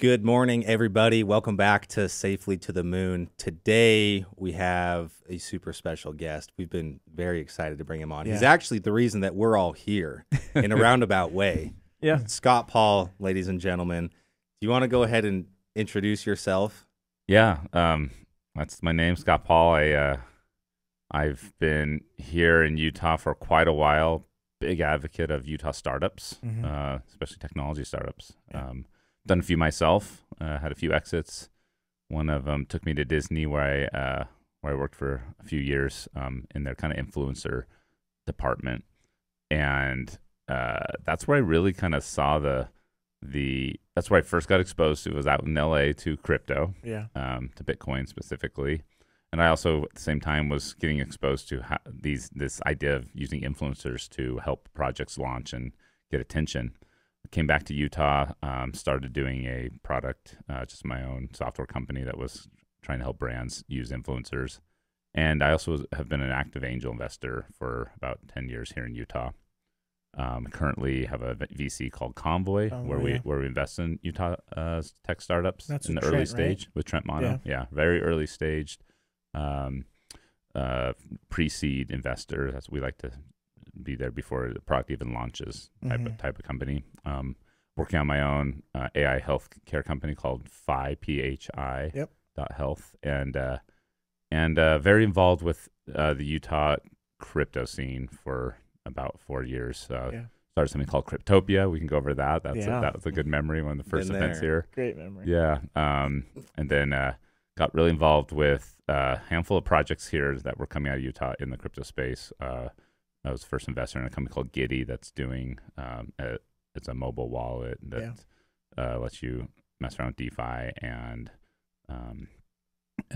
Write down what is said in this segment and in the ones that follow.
Good morning, everybody. Welcome back to Safely to the Moon. Today, we have a super special guest. We've been very excited to bring him on. Yeah. He's actually the reason that we're all here in a roundabout way. Yeah. Scott Paul, ladies and gentlemen. Do you want to go ahead and introduce yourself? Yeah, that's my name, Scott Paul. I've been here in Utah for quite a while. Big advocate of Utah startups, especially technology startups. Done a few myself. Had a few exits. One of them took me to Disney, where I worked for a few years in their kind of influencer department, and that's where I really kind of saw that's where I first got exposed to. It was out in LA to crypto, to Bitcoin specifically. And I also, at the same time, was getting exposed to this idea of using influencers to help projects launch and get attention. I came back to Utah, started doing a product, just my own software company that was trying to help brands use influencers. And I also have been an active angel investor for about 10 years here in Utah. Currently have a VC called Convoy, where we invest in Utah tech startups. That's in the Trent, early stage, right? with Trent Mono. Yeah, very early stage, pre-seed investor. That's we like to be there before the product even launches. Type of company. Working on my own AI health care company called PHI. .health, and very involved with the Utah crypto scene for about 4 years. Started something called Cryptopia. We can go over that. That was a good memory. One of the first events here. Great memory. Yeah. And then got really involved with a handful of projects here that were coming out of Utah in the crypto space. I was first investor in a company called Giddy that's doing it's a mobile wallet that lets you mess around with DeFi and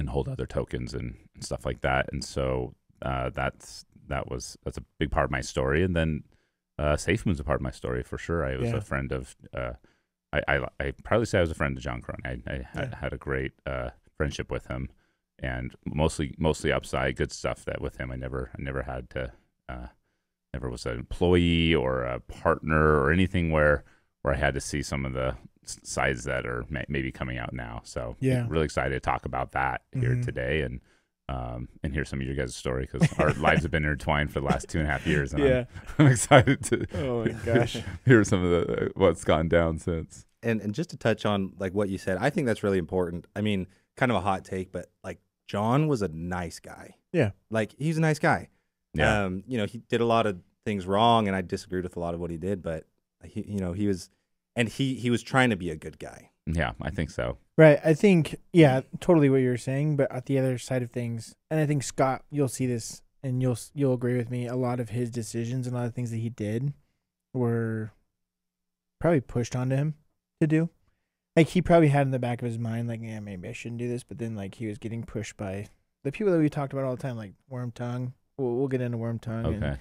hold other tokens and stuff like that. And so that's a big part of my story. And then SafeMoon's a part of my story for sure. I was a friend of I probably say I was a friend of John Karony. I had a great friendship with him, and mostly upside, good stuff that with him. I never had to never was an employee or a partner or anything where I had to see some of the sides that are maybe coming out now. So really excited to talk about that here today and hear some of your guys' story, because our lives have been intertwined for the last 2.5 years. And I'm excited to hear some of what's gone down since. And just to touch on like what you said, I think that's really important. I mean, kind of a hot take, but like John was a nice guy. Yeah. Like he's a nice guy. Yeah. He did a lot of things wrong, and I disagreed with a lot of what he did, but he was trying to be a good guy. Yeah, I think so. Right. I think, totally what you're saying, but at the other side of things, and I think Scott, you'll see this and you'll agree with me, a lot of his decisions and a lot of things that he did were probably pushed onto him to do. Like he probably had in the back of his mind, like, yeah, maybe I shouldn't do this, but then like he was getting pushed by the people that we talked about all the time, like Worm Tongue. We'll get into Worm Tongue. Okay.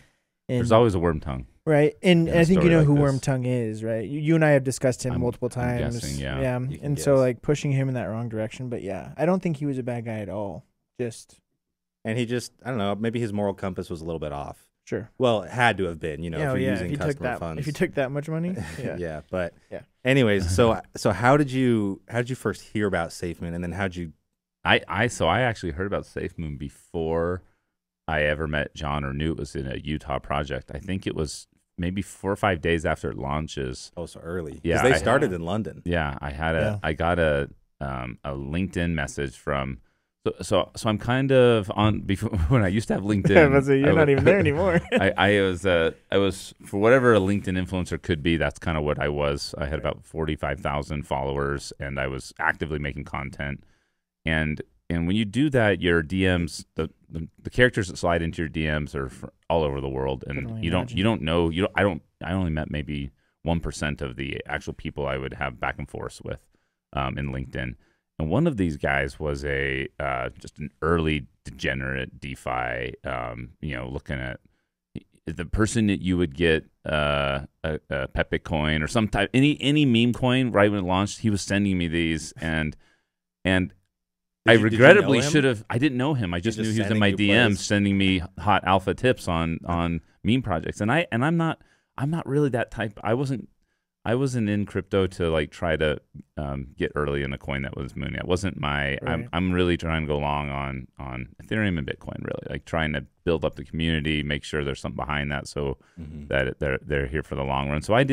And there's always a Worm Tongue. Right. And I think you know who Worm Tongue is, right? You and I have discussed him multiple times. I'm guessing, yeah. And so like pushing him in that wrong direction. But I don't think he was a bad guy at all. And he just, I don't know, maybe his moral compass was a little bit off. Sure. Well, it had to have been, if you're using customer funds. If you took that much money. Anyways, so how did you first hear about SafeMoon, and then how'd you? I actually heard about SafeMoon before I ever met John or knew it was in a Utah project. I think it was maybe 4 or 5 days after it launches. Oh, so early. Yeah, because they started in London. Yeah, I got a LinkedIn message from. So I'm kind of on before when I used to have LinkedIn. You're not even there anymore. I was for whatever a LinkedIn influencer could be. That's kind of what I was. I had about 45,000 followers, and I was actively making content. And when you do that, your DMs, the characters that slide into your DMs are all over the world, and I only met maybe 1% of the actual people I would have back and forth with in LinkedIn. And one of these guys was just an early degenerate DeFi, looking at the person that you would get a Pepe coin or some type, any meme coin right when it launched. He was sending me these, and I regrettably should have. I didn't know him. I just knew he was in my DMs sending me hot alpha tips on meme projects. And I'm not really that type. I wasn't in crypto to like try to get early in a coin that was Moon. It wasn't my. Right. I'm really trying to go long on Ethereum and Bitcoin. Really, like trying to build up the community, make sure there's something behind that, so that they're here for the long run. So I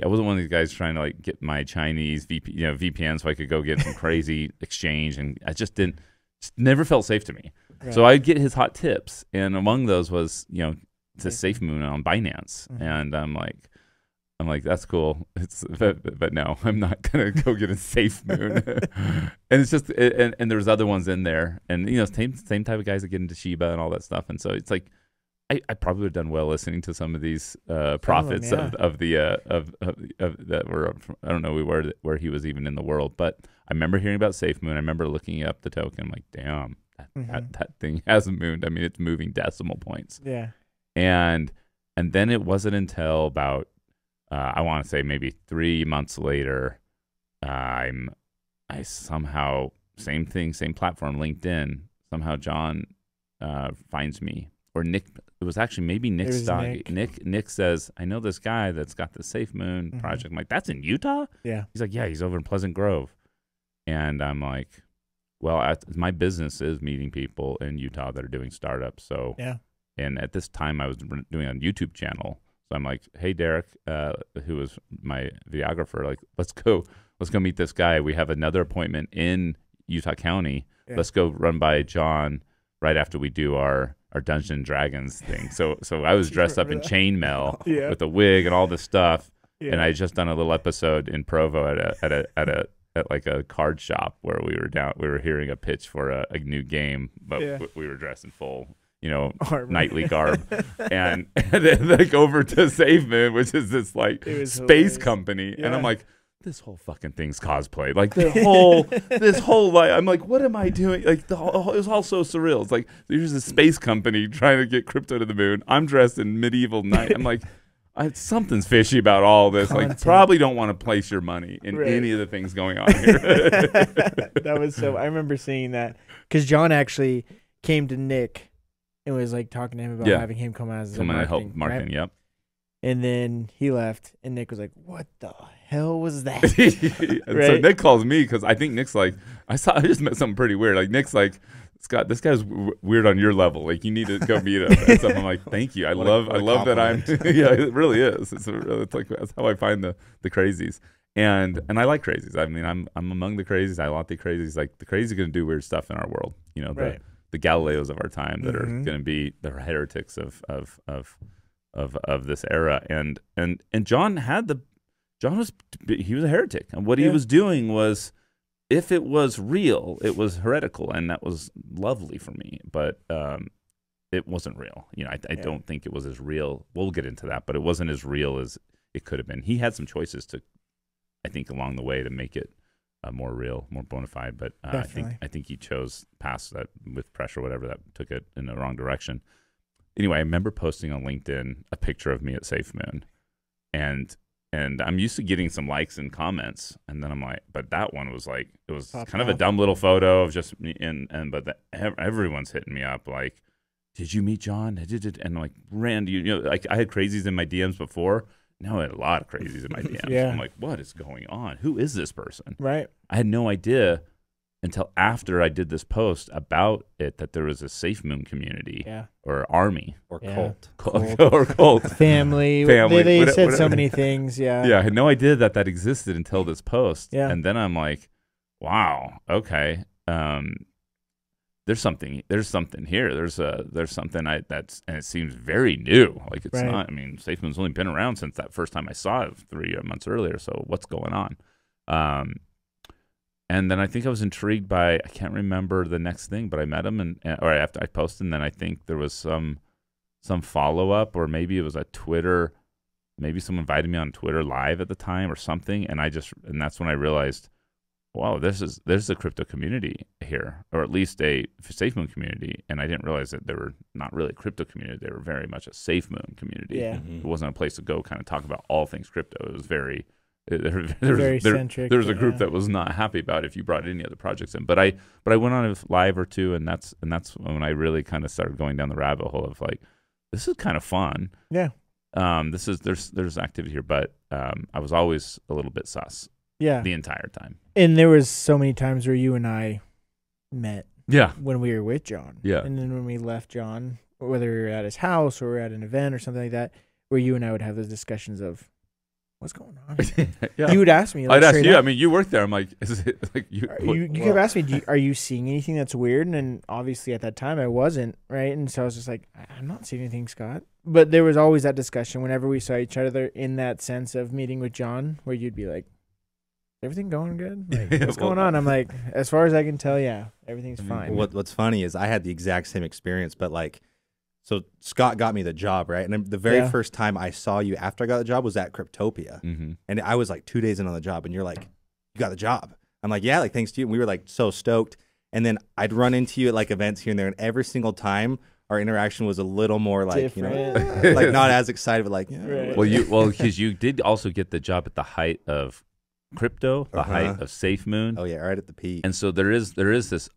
wasn't one of these guys trying to like get my Chinese VPN so I could go get some crazy exchange, and I just never felt safe to me. Right. So I'd get his hot tips, and among those was to SafeMoon on Binance, and I'm like that's cool. But no, I'm not gonna go get a SafeMoon. And it's just and there's other ones in there, and same type of guys that get into Shiba and all that stuff, and so it's like. I probably would have done well listening to some of these prophets of that were I don't know where he was even in the world, but I remember hearing about SafeMoon. I remember looking up the token. I'm like, damn, that thing has mooned. I mean, it's moving decimal points. Yeah. And then it wasn't until about I want to say maybe 3 months later, I somehow same platform, LinkedIn. Somehow John finds me. Or Nick, it was actually maybe Nick's dog. Nick says, I know this guy that's got the SafeMoon project. I'm like, that's in Utah? Yeah. He's like, yeah, he's over in Pleasant Grove. And I'm like, well, my business is meeting people in Utah that are doing startups. So, yeah. And at this time, I was doing a YouTube channel. So I'm like, hey, Derek, who was my videographer, like, let's go meet this guy. We have another appointment in Utah County. Yeah. Let's go run by John right after we do our Dungeons & Dragons thing. So I was dressed up in chainmail with a wig and all this stuff. Yeah. And I had just done a little episode in Provo at like a card shop where we were hearing a pitch for a new game, but we were dressed in full, nightly garb, and then like over to SafeMoon, which is this like space company, and I'm like, this whole fucking thing's cosplay. Like this whole like, I'm like, what am I doing? Like it was all so surreal. It's like there's a space company trying to get crypto to the moon. I'm dressed in medieval knight. I'm like, something's fishy about all this. Content. Like, probably don't want to place your money in any of the things going on here. That was so. I remember seeing that because John actually came to Nick and was like talking to him about having him come as come and help marketing. Right? Yep. And then he left, and Nick was like, "What the hell was that?" So Nick calls me because I think Nick's like, I just met something pretty weird. Like Nick's like, Scott, this guy's weird on your level. Like you need to go meet him. And so I'm like, thank you. I love that I'm. Yeah, it really is. It's like that's how I find the crazies. And I like crazies. I mean, I'm among the crazies. I like the crazies. Like the crazies are gonna do weird stuff in our world. The Galileos of our time that are gonna be the heretics of this era, and John was a heretic, and what he was doing was, if it was real, it was heretical, and that was lovely for me, but it wasn't real. I don't think it was as real. We'll get into that, but it wasn't as real as it could have been. He had some choices to, I think, along the way to make it more real, more bona fide, but I think he chose past that with pressure, whatever, that took it in the wrong direction. Anyway, I remember posting on LinkedIn a picture of me at SafeMoon, and I'm used to getting some likes and comments, and then I'm like, but that one was like, it was kind of a dumb little photo of just me, but everyone's hitting me up like, did you meet John? And like, Randy, like I had crazies in my DMs before. Now I had a lot of crazies in my DMs. Yeah. I'm like, what is going on? Who is this person? Right. I had no idea until after I did this post about it that there was a SafeMoon community or army or cult or cult family. They said so many things. Yeah, I had no idea that existed until this post. Yeah, and then I'm like, wow, okay, there's something here. There's something and it seems very new. Like it's not. I mean, SafeMoon's only been around since that first time I saw it 3 months earlier. So what's going on? And then I think I was intrigued by, I can't remember the next thing, but I met him or after I posted, and then I think there was some follow up, or maybe it was a Twitter, maybe someone invited me on Twitter live at the time or something, and that's when I realized, wow, there's a crypto community here, or at least a SafeMoon community, and I didn't realize that they were not really a crypto community; they were very much a SafeMoon community. Yeah, It wasn't a place to go kind of talk about all things crypto. It was very centric. There was a group that was not happy about if you brought any other projects in. But I went on a live or two, and that's when I really kind of started going down the rabbit hole of like, this is kind of fun. Yeah. there's activity here, but I was always a little bit sus. Yeah. The entire time. And there was so many times where you and I met. Yeah. When we were with John. Yeah. And then when we left John, whether we were at his house or we were at an event or something like that, where you and I would have those discussions of what's going on. Yeah. You would ask me. I'd ask you. I mean, you work there. I'm like, is it like you? You kept asking me, are you seeing anything that's weird? And then obviously at that time I wasn't, right? And so I was just like, I'm not seeing anything, Scott. But there was always that discussion whenever we saw each other in that sense of meeting with John, where you'd be like, everything going good? Like, what's going on? I'm like, as far as I can tell, yeah, everything's fine. What's funny is I had the exact same experience, but like, so Scott got me the job, right? And the very first time I saw you after I got the job was at Cryptopia. And I was like 2 days in on the job, and you're like, you got the job. I'm like, yeah, like thanks to you. And we were like so stoked. And then I'd run into you at like events here and there, and every single time our interaction was a little more like, different. You know, like not as excited, but like, yeah. Right. Well, because you did also get the job at the height of crypto, the height of SafeMoon. Oh yeah, right at the peak. And so there's this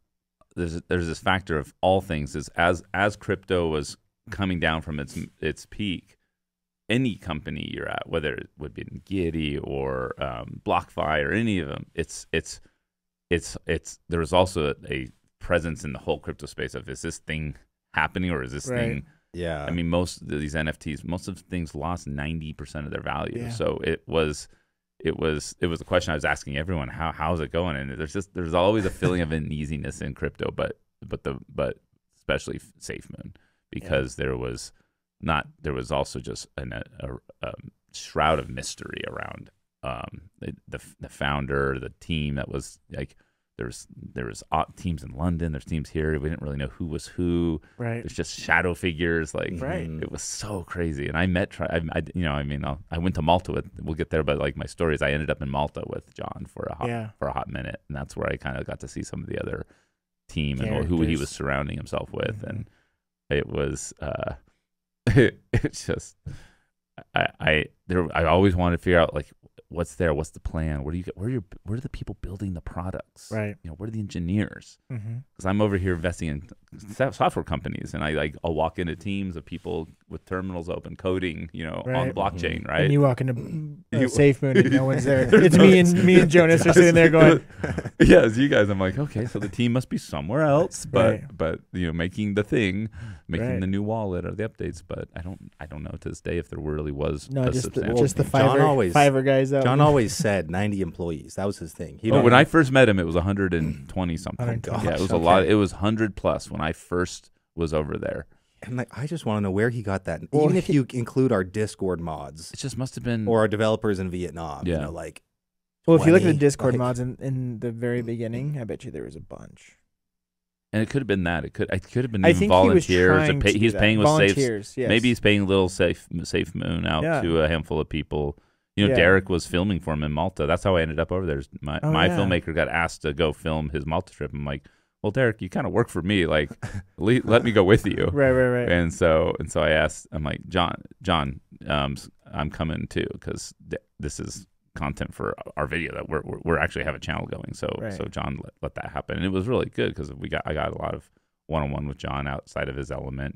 factor of all things is as crypto was coming down from its peak, any company you're at, whether it would be Giddy or BlockFi or any of them, it's there was also a presence in the whole crypto space of, is this thing happening or is this thing? Yeah. I mean, most of these NFTs, most of the things lost 90% of their value. Yeah. So it was a question I was asking everyone, how's it going? And there's always a feeling of uneasiness in crypto, but especially SafeMoon, because there was also just a shroud of mystery around the founder, the team that was like, there was teams in London, there's teams here. We didn't really know who was who. Right. There's just shadow figures. Like, it was so crazy. And I met, I went to Malta we'll get there, but like my story is I ended up in Malta with John for a hot minute. And that's where I kind of got to see some of the other team and who he was surrounding himself with. And it was, it's just, I always wanted to figure out like, what's there? What's the plan? Where are the people building the products? Right. You know, where are the engineers? Because I'm over here investing in software companies, and I'll walk into teams of people with terminals open, coding, on the blockchain, right? And you walk into SafeMoon and no one's there. It's me and Jonas are sitting there going, yeah, it's you guys. I'm like, okay, so the team must be somewhere else, but making the thing, making the new wallet or the updates. But I don't know to this day if there really was just the Fiverr guys. John always said 90 employees. That was his thing. When I first met him, it was 120 something. Yeah, it was a lot. It was 100 plus when I first was over there. And like, I just want to know where he got that. Even if you include our Discord mods, it just must have been, or our developers in Vietnam. Yeah. Like, well, if you look at the Discord mods in the very beginning, I bet you there was a bunch. And it could have been that. It could have been even volunteers. He's paying with volunteers. Yes. Maybe he's paying a little SafeMoon out to a handful of people. Derek was filming for him in Malta. That's how I ended up over there. My filmmaker got asked to go film his Malta trip. I'm like, well, Derek, you kind of work for me. Like, let me go with you. Right. And so I asked, I'm like, John, I'm coming too, because this is content for our video that we're actually have a channel going. So John let that happen, and it was really good because I got a lot of one-on-one with John outside of his element.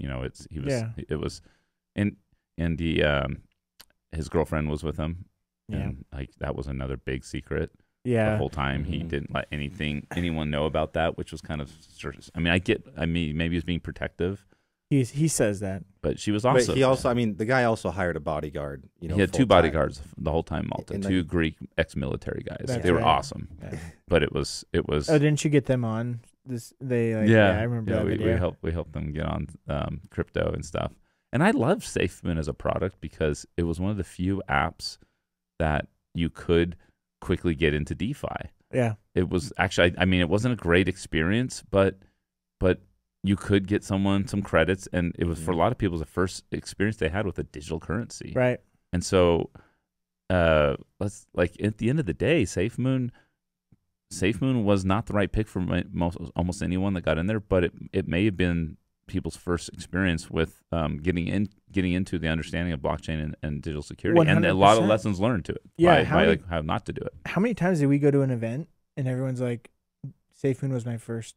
His girlfriend was with him. And like that was another big secret. Yeah. The whole time he didn't let anyone know about that, which was kind of, maybe he was being protective. He says that. But she was also. But he also, the guy also hired a bodyguard. He had two bodyguards the whole time in Malta, two Greek ex-military guys. They were awesome. Yeah. But it was. Oh, didn't you get them on this? I remember that video. We helped them get on crypto and stuff. And I love SafeMoon as a product because it was one of the few apps that you could quickly get into DeFi. Yeah. It was actually, it wasn't a great experience, but you could get someone some credits, and it was for a lot of people the first experience they had with a digital currency. Right. And so at the end of the day, SafeMoon was not the right pick for almost anyone that got in there, but it may have been people's first experience with getting into the understanding of blockchain and digital security, 100%. And a lot of lessons learned to it. Yeah, how not to do it. How many times did we go to an event and everyone's like, "SafeMoon was my first."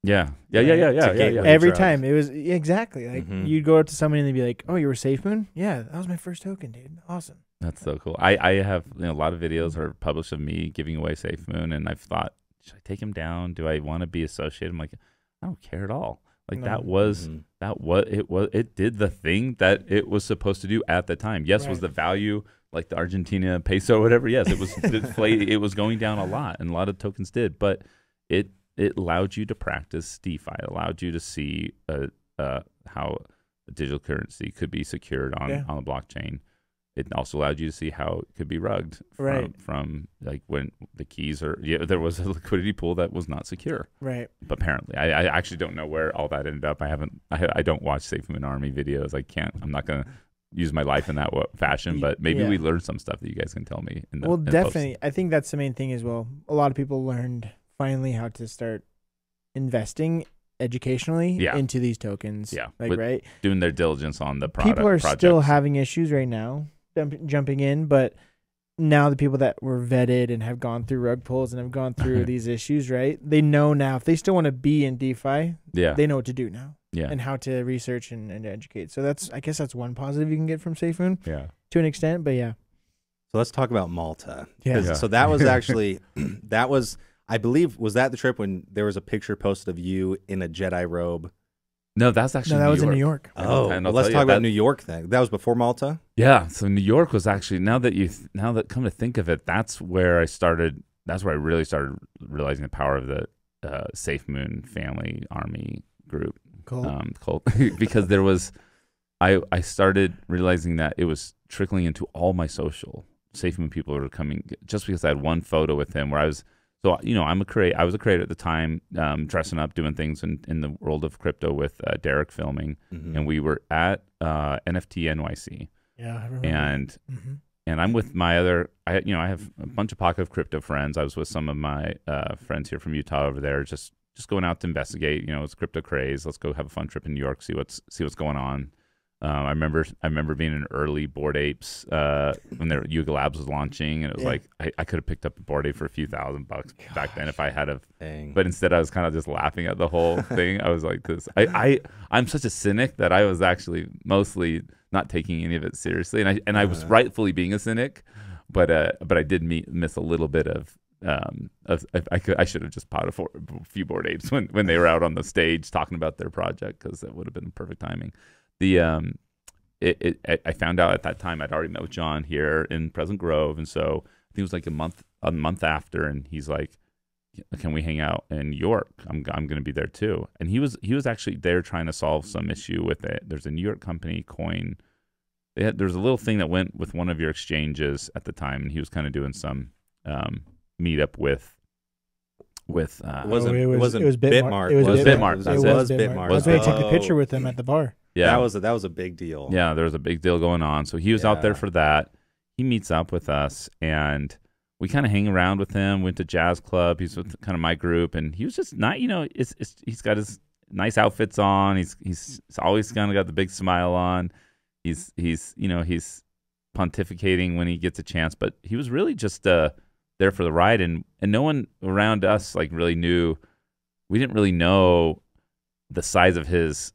Yeah. Every time it was exactly like Mm-hmm. you'd go up to somebody and they'd be like, "Oh, you were SafeMoon? Yeah, that was my first token, dude. Awesome." That's so cool. I have a lot of videos are published of me giving away SafeMoon, and I've thought, should I take him down? Do I want to be associated? I'm like, I don't care at all. Like it did the thing that it was supposed to do at the time. Yes, was the value like the Argentina peso or whatever? Yes, it was it was going down a lot, and a lot of tokens did, but it allowed you to practice DeFi. It allowed you to see how a digital currency could be secured on the blockchain. It also allowed you to see how it could be rugged from like when the keys are there was a liquidity pool that was not secure. Right. But apparently, I actually don't know where all that ended up. I don't watch SafeMoon Army videos. I'm not gonna use my life in that fashion. But maybe we learned some stuff that you guys can tell me. Definitely. I think that's the main thing as well. A lot of people learned finally how to start investing educationally into these tokens. Yeah. Right. Doing their diligence on the product. People are still having issues right now. Jumping in, but now the people that were vetted and have gone through rug pulls and have gone through these issues, right? They know now if they still want to be in DeFi, they know what to do now, and how to research and educate. So I guess that's one positive you can get from SafeMoon, to an extent. But so let's talk about Malta. Yeah. So that was actually I believe was that the trip when there was a picture posted of you in a Jedi robe. No, that's actually that was in New York. Oh, let's talk about New York then. That was before Malta? Yeah, so New York was actually now that come to think of it, that's where I really started realizing the power of the SafeMoon family army group. Cult. Because there was I started realizing that it was trickling into all my social. SafeMoon people were coming just because I had one photo with him where I was. So, I was a creator at the time, dressing up, doing things in the world of crypto with Derek filming, and we were at NFT NYC. Yeah, I remember. And I'm with my other, I have a bunch of pocket of crypto friends. I was with some of my friends here from Utah over there, just going out to investigate. It's crypto craze. Let's go have a fun trip in New York, see what's going on. I remember being in early Bored Apes when Yuga Labs was launching, and it was like I could have picked up a Bored Ape for a few $1,000 back then if I had but instead I was kind of just laughing at the whole thing. I was like, I'm such a cynic that I was actually mostly not taking any of it seriously, and I was rightfully being a cynic, but I did miss a little bit of. I should have just bought a few Bored Apes when they were out on the stage talking about their project, because that would have been perfect timing. I found out at that time I'd already met with John here in Pleasant Grove, and so I think it was like a month after, and he's like, "Can we hang out in New York? I'm going to be there too." And he was actually there trying to solve some issue with it. There's a New York company, Coin. There's a little thing that went with one of your exchanges at the time, and he was kind of doing some meetup with. It was Bitmart. It was Bitmart. It was Bitmart. I was going to take a picture with him at the bar. Yeah, that was a big deal. Yeah, there was a big deal going on. So he was out there for that. He meets up with us, and we kind of hang around with him. Went to jazz club. He's with kind of my group, and he was just not. He's got his nice outfits on. He's always kind of got the big smile on. He's pontificating when he gets a chance, but he was really just there for the ride, and no one around us really knew. We didn't really know the size of his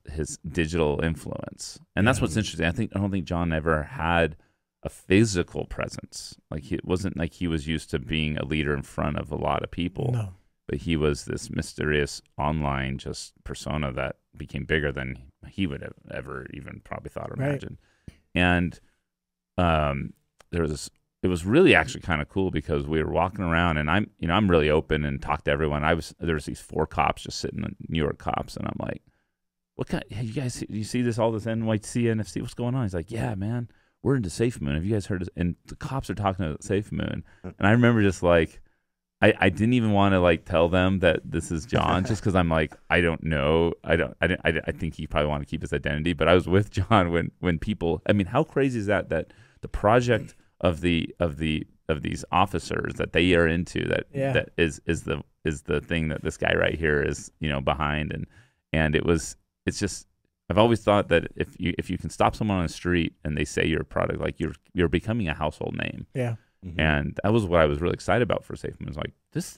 digital influence, and that's what's interesting. I don't think John ever had a physical presence. It wasn't like he was used to being a leader in front of a lot of people. No. But he was this mysterious online just persona that became bigger than he would have ever even probably thought or imagined. And it was really actually kind of cool because we were walking around, and I'm really open and talk to everyone. There was these 4 cops just sitting, New York cops, and I'm like, hey, you guys, you see all this NYC NFC? What's going on? He's like, yeah, man, we're into SafeMoon. Have you guys heard of, and the cops are talking about SafeMoon. And I remember just I didn't even want to tell them that this is John, just because I'm like, I don't know. I think he probably wanted to keep his identity, but I was with John when people, how crazy is that the project of these officers that they are into that is the thing that this guy right here is behind, and it's just, I've always thought that if you can stop someone on the street and they say your product, you're becoming a household name. Yeah. Mm-hmm. And that was what I was really excited about for SafeMoon. It's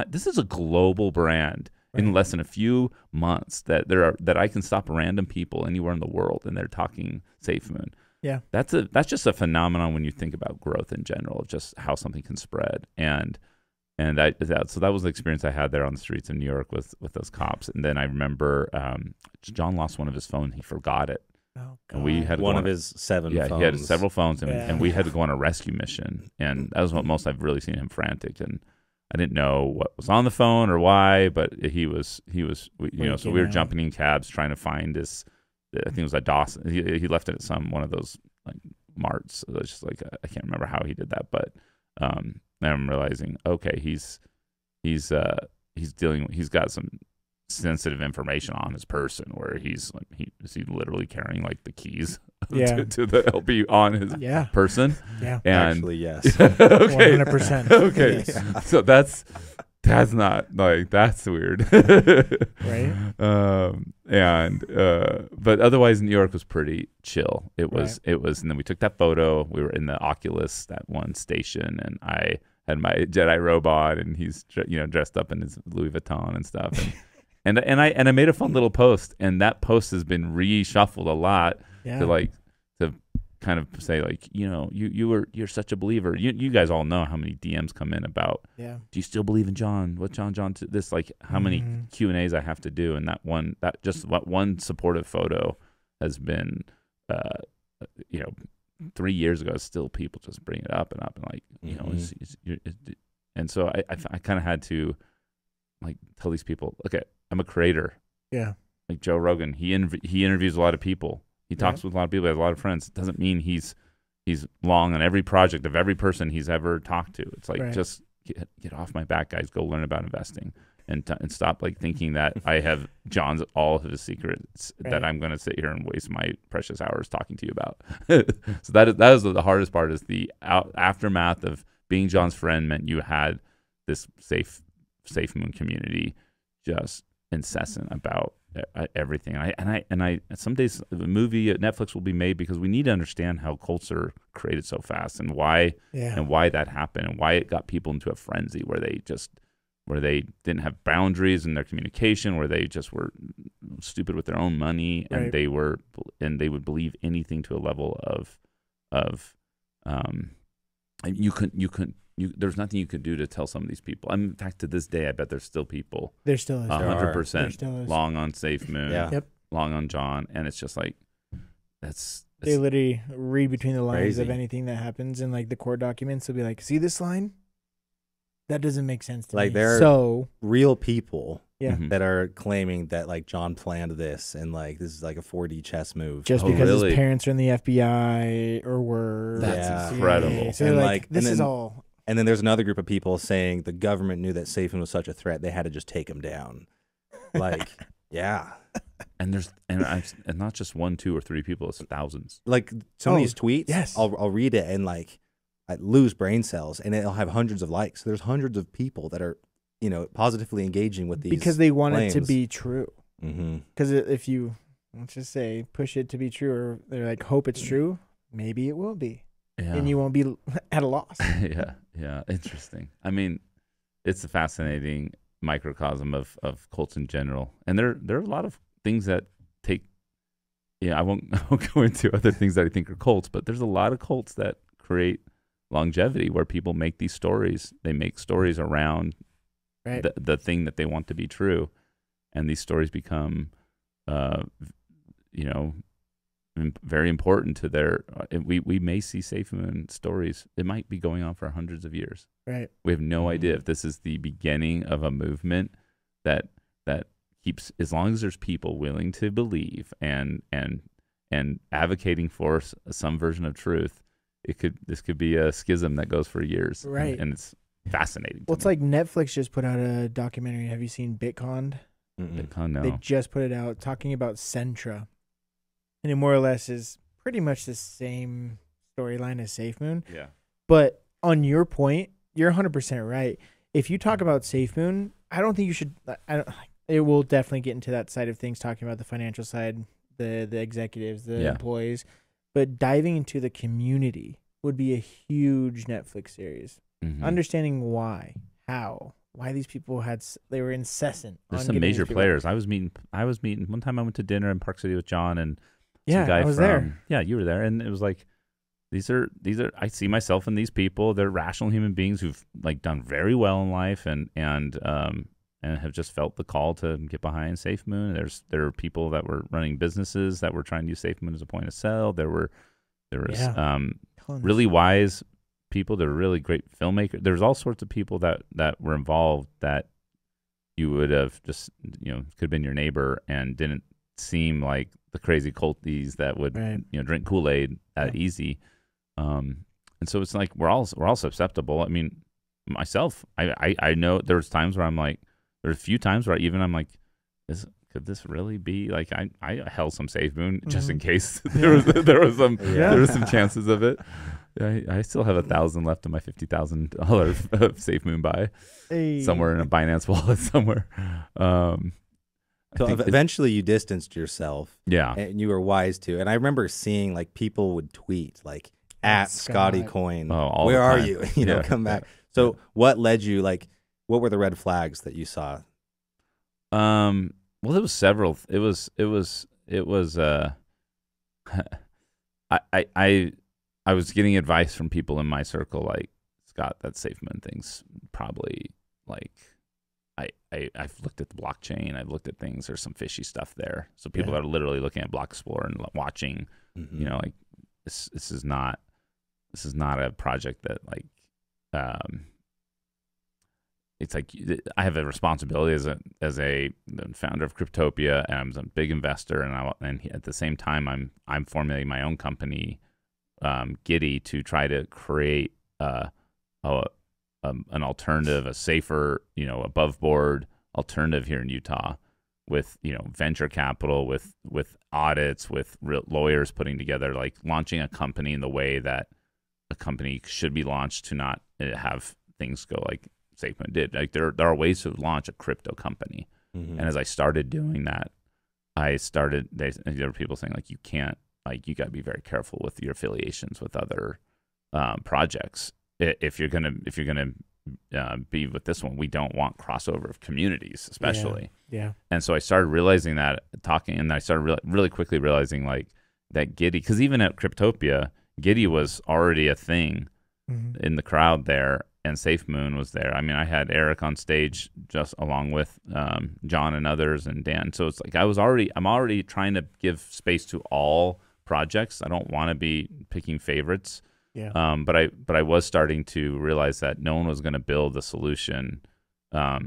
this is a global brand, in less than a few months that I can stop random people anywhere in the world and they're talking SafeMoon. Yeah. That's just a phenomenon when you think about growth in general, just how something can spread. So that was the experience I had there on the streets in New York with those cops. And then I remember John lost one of his phones. He forgot it. Oh, God. And we had one of his 7 phones. Yeah, he had several phones, and we had to go on a rescue mission. And that was what most I've really seen him frantic. And I didn't know what was on the phone or why, but he was so we were jumping in cabs trying to find this. I think it was at Dawson. He left it at one of those like marts. It's just like I can't remember how he did that, but now I'm realizing, okay, he's got some sensitive information on his person where he's literally carrying like the keys to the LP on his person. Yeah. And actually, yes. Okay. 100%. Okay. Yes. So that's not like, that's weird. Right. But otherwise New York was pretty chill. It was, and then we took that photo. We were in the Oculus, that one station, and I had my Jedi robot, and he's dressed up in his Louis Vuitton and stuff, and I made a fun little post, and that post has been reshuffled a lot to kind of say like, you're such a believer. You guys all know how many DMs come in about, do you still believe in John? What John this, like how many Q&As I have to do, and that one supportive photo has been 3 years ago, still people just bring it up and like, and so I kind of had to like tell these people, okay, I'm a creator. Yeah. Like Joe Rogan, he interviews a lot of people. He talks with a lot of people. He has a lot of friends. It doesn't mean he's long on every project of every person he's ever talked to. It's like, just get off my back, guys. Go learn about investing and stop like thinking that I have all of his secrets that I'm going to sit here and waste my precious hours talking to you about. So that is the hardest part, is the aftermath of being John's friend meant you had this SafeMoon community just incessant about everything. And I some days the movie at Netflix will be made because we need to understand how cults are created so fast and why that happened and why it got people into a frenzy where they didn't have boundaries in their communication, where they just were stupid with their own money, and they would believe anything to a level of there's nothing you could do to tell some of these people. In fact, to this day, I bet there's still people. There still is. 100% long on SafeMoon, Yep. long on John, and it's just like they literally read between the lines crazy. of anything that happens in like the court documents. They'll be like, "See this line? That doesn't make sense to me." Like there are real people that are claiming that like John planned this and like this is like a 4D chess move. Just because his parents are in the FBI or were. That's incredible. So and like this is all. And then there's another group of people saying the government knew that SafeMoon was such a threat, they had to just take him down. Like, And and not just 1, 2, or 3 people; it's thousands. Like some of these tweets, yes. I'll read it and like I lose brain cells, and it'll have hundreds of likes. So there's hundreds of people that are, positively engaging with these because they want claims. it to be true. Because Mm-hmm. if you, let's just say, push it to be true, or they're like, hope it's true, maybe it will be, and you won't be at a loss. Yeah, interesting. I mean, it's a fascinating microcosm of cults in general, and there are a lot of things that take. I won't go into other things that I think are cults, but there's a lot of cults that create longevity where people make these stories. They make stories around the thing that they want to be true, and these stories become, very important to their. We may see SafeMoon stories. It might be going on for hundreds of years. Right. We have no idea if this is the beginning of a movement that keeps, as long as there's people willing to believe and advocating for some version of truth. This could be a schism that goes for years. Right. And it's fascinating. Well, it's like Netflix just put out a documentary. Have you seen Bitcoin? Bitcoin, no. They just put it out talking about Centra. And it more or less is pretty much the same storyline as SafeMoon. Yeah. But on your point, you're 100% right. If you talk about SafeMoon, I don't think you should. It will definitely get into that side of things, talking about the financial side, the executives, the employees. But diving into the community would be a huge Netflix series. Understanding why, how, why these people they were incessant. There's some major players. I was meeting one time. I went to dinner in Park City with John and some guy I was there. Yeah, you were there, and it was like these are. I see myself in these people. They're rational human beings who've like done very well in life and have just felt the call to get behind SafeMoon. There are people that were running businesses that were trying to use SafeMoon as a point of sale. There was really wise people. There were really great filmmakers. There's all sorts of people that were involved that you would have just could have been your neighbor and didn't seem like the crazy culties that would drink Kool-Aid that easy. And so it's like we're all susceptible. I mean, myself, I know there's times where I'm like, there's a few times where I'm like, could this really be like I held some SafeMoon just in case there was some chances of it. I still have 1,000 left of my $50,000 SafeMoon buy somewhere in a Binance wallet somewhere. So eventually you distanced yourself. Yeah. And you were wise to. And I remember seeing like people would tweet like at Scotty Coin, where are you? Come back. So what led you, like, what were the red flags that you saw? Well, there was several. It was I was getting advice from people in my circle like, Scott, that SafeMoon thing's probably like, I've looked at the blockchain. I've looked at things. There's some fishy stuff there. So people are literally looking at Block Explorer and watching, like this is not a project that like, it's like I have a responsibility as a founder of Cryptopia, and I'm a big investor, and at the same time I'm formulating my own company, Giddy, to try to create an alternative, a safer, above board alternative here in Utah, with venture capital, with audits, with lawyers putting together, like launching a company in the way that a company should be launched, to not have things go like SafeMoon did. Like there are ways to launch a crypto company, and as I started doing that, there were people saying like, you can't, like, you got to be very careful with your affiliations with other projects. If you're gonna be with this one, we don't want crossover of communities, especially. Yeah. And so I started realizing that, and I started really quickly realizing like that Giddy, because even at Cryptopia, Giddy was already a thing in the crowd there, and SafeMoon was there. I mean, I had Eric on stage just along with John and others and Dan. So it's like I'm already trying to give space to all projects. I don't want to be picking favorites. Yeah. But I was starting to realize that no one was going to build a solution that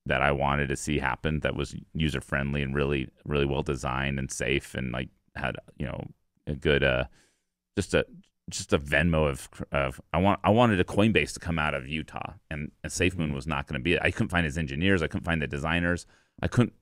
I wanted to see happen, that was user friendly and really, really well designed and safe, and like had a good just a Venmo of I wanted a Coinbase to come out of Utah, and SafeMoon was not going to be it. I couldn't find his engineers. I couldn't find the designers. I couldn't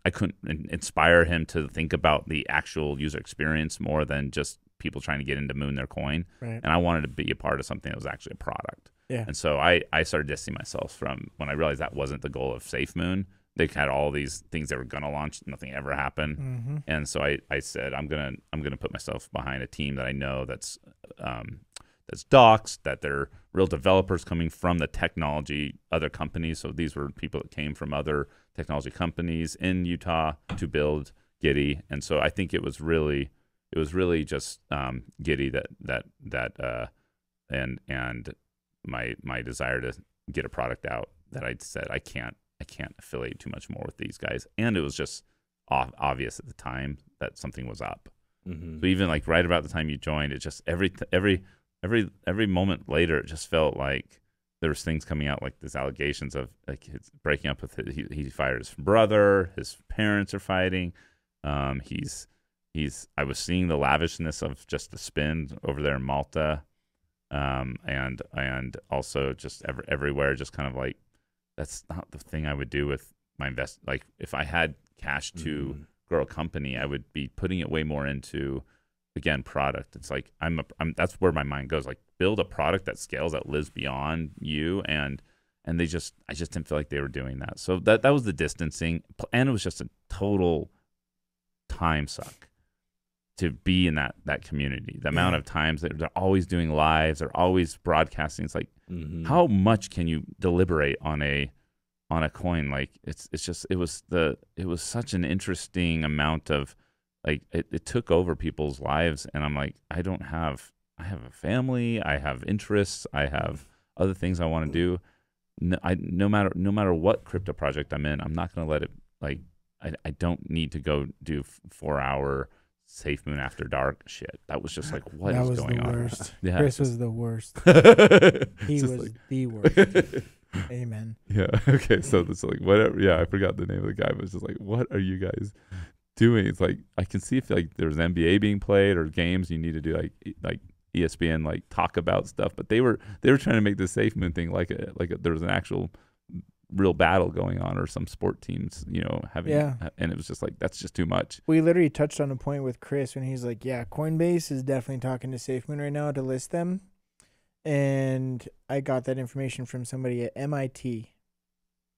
inspire him to think about the actual user experience more than just people trying to get into Moon their coin. Right. And I wanted to be a part of something that was actually a product. Yeah. And so I started distancing myself from, when I realized that wasn't the goal of SafeMoon. They had all these things they were going to launch. Nothing ever happened. And so I said, I'm gonna put myself behind a team that I know that's doxed, that they're real developers coming from the technology, other companies. So these were people that came from other technology companies in Utah to build Giddy. And so I think it was really just Giddy and my desire to get a product out, that I said I can't affiliate too much more with these guys. And it was just obvious at the time that something was up. So even like right about the time you joined, it just every moment later, it just felt like there was things coming out, like these allegations of like his breaking up with he fired his brother, his parents are fighting. I was seeing the lavishness of just the spend over there in Malta, and also just everywhere, just kind of like, that's not the thing I would do with my invest. Like if I had cash to grow a company, I would be putting it way more into, again, product. It's like that's where my mind goes. Like, build a product that scales, that lives beyond you, and I just didn't feel like they were doing that. So that was the distancing, and it was just a total time suck to be in that community. The amount of times that they're always doing lives, they're always broadcasting. It's like, how much can you deliberate on a on a coin. Like it was such an interesting amount of like it took over people's lives, and I'm like, I have a family, I have interests, I have other things I want to do. No matter what crypto project I'm in, I'm not going to let it like I don't need to go do 4-hour SafeMoon after dark shit. That was just like what is going on? Worst. Yeah, Chris was the worst. He was like, the worst. Amen. Yeah. Okay. So it's like whatever. Yeah, I forgot the name of the guy, but it's just like, what are you guys doing? It's like I can see if like there's NBA being played or games you need to do like ESPN like talk about stuff, but they were trying to make the SafeMoon thing like there was an actual real battle going on or some sport teams, having, and it was just like, that's just too much. We literally touched on a point with Chris when he's like, yeah, Coinbase is definitely talking to SafeMoon right now to list them. And I got that information from somebody at MIT.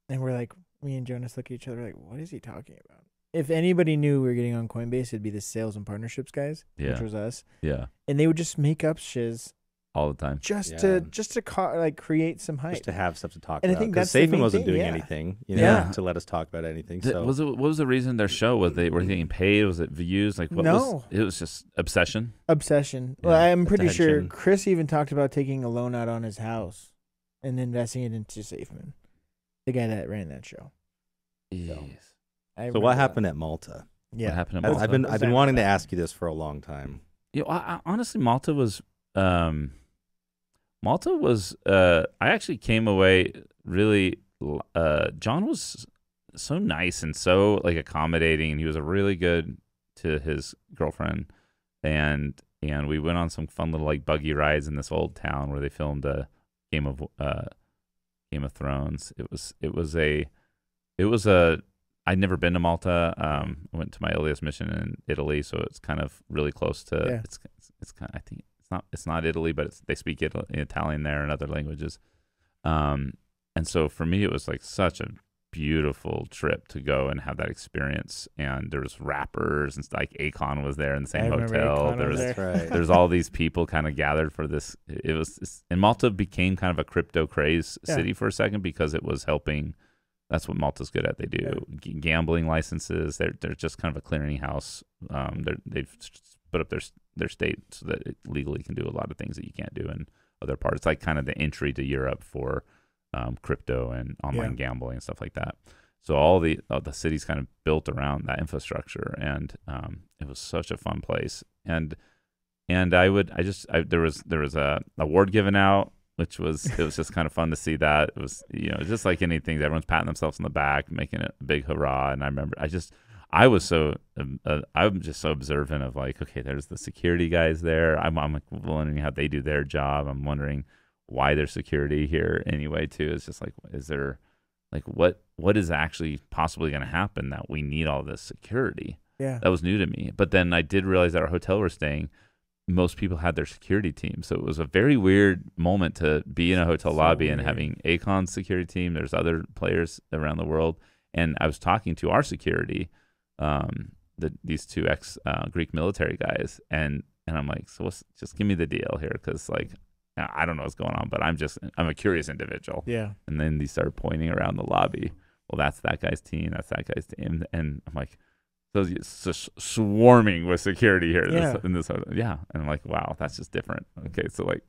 And we're like, me and Jonas look at each other like, what is he talking about? If anybody knew we were getting on Coinbase, it'd be the sales and partnerships guys, which was us. Yeah. And they would just make up shiz all the time, just to create some hype, just to have stuff to talk and about. I think that's SafeMoon wasn't doing anything, to let us talk about anything. So what was the reason their show was? Were they getting paid? Was it views? Like what? No, it was just obsession. Yeah, well, I'm pretty sure Chris even talked about taking a loan out on his house and investing it into SafeMoon. The guy that ran that show. So what happened at Malta? Yeah, what happened at Malta? I've been wanting to ask you this for a long time. I honestly, Malta was. I actually came away really. John was so nice and so like accommodating, and he was really good to his girlfriend, and we went on some fun little like buggy rides in this old town where they filmed a Game of Thrones. It was a. I'd never been to Malta. I went to my earliest mission in Italy, so it's kind of really close to. Yeah. It's kind of, I think it's not Italy, but they speak Italian there and other languages. And so for me, it was like such a beautiful trip to go and have that experience. And there was rappers and like Akon was there in the same hotel. There's all these people kind of gathered for this. And Malta became kind of a crypto craze city for a second because it was helping. That's what Malta's good at. They do gambling licenses. They're just kind of a clearinghouse. They've put up their state so that it legally can do a lot of things that you can't do in other parts. It's like kind of the entry to Europe for crypto and online gambling and stuff like that. So all the city's kind of built around that infrastructure, and it was such a fun place. And there was a award given out. It was just kind of fun to see that. It was, just like anything, everyone's patting themselves on the back, making it a big hurrah. And I remember, I'm just so observant of like, okay, there's the security guys there. I'm like wondering how they do their job. I'm wondering why there's security here anyway too. It's just like, is there like what is actually possibly going to happen that we need all this security? Yeah, that was new to me. But then I did realize at our hotel we're staying, most people had their security team. So it was a very weird moment to be in a hotel lobby and having Akon's security team. There's other players around the world. And I was talking to our security, these two Greek military guys. And I'm like, so just give me the deal here. Cause like, I don't know what's going on, but I'm a curious individual. Yeah. And then they started pointing around the lobby. Well, that's that guy's team. That's that guy's team. And I'm like, so it's just swarming with security here in this hotel. Yeah. And I'm like, wow, that's just different. Okay. So like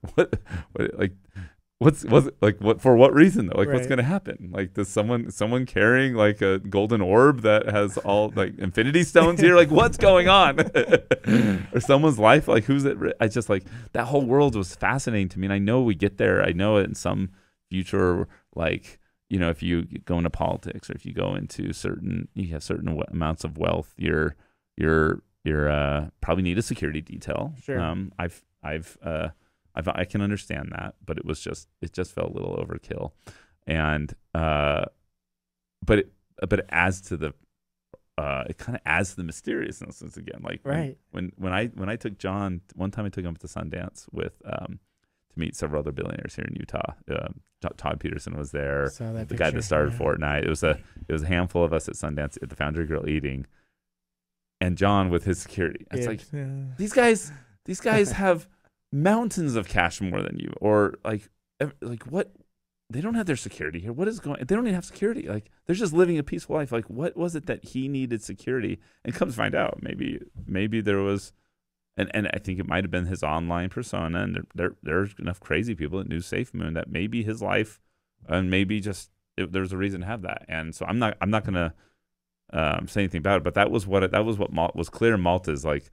what for what reason though? Like what's going to happen? Like does someone carrying like a golden orb that has all like infinity stones here? Like what's going on? Or someone's life? Like who's it? I just like that whole world was fascinating to me. And I know we get there. I know it in some future, like, if you go into politics or if you go into you have certain amounts of wealth, you're probably need a security detail. Sure. I can understand that, but it just felt a little overkill. And but it adds to the it kind of adds to the mysteriousness again. Like when I took John one time, I took him to Sundance with to meet several other billionaires here in Utah. Todd Peterson was there, the guy that started Fortnite. It was a handful of us at Sundance at the Foundry Grill eating, and John with his security. It's like these guys have mountains of cash more than you, or like what they don't have their security here. What is going? They don't even have security. Like they're just living a peaceful life. Like what was it that he needed security? And come to find out, maybe there was, and I think it might have been his online persona. And there's enough crazy people that knew SafeMoon that maybe his life, and maybe just there's a reason to have that. And so I'm not gonna say anything about it. But that was what was clear in Malta is like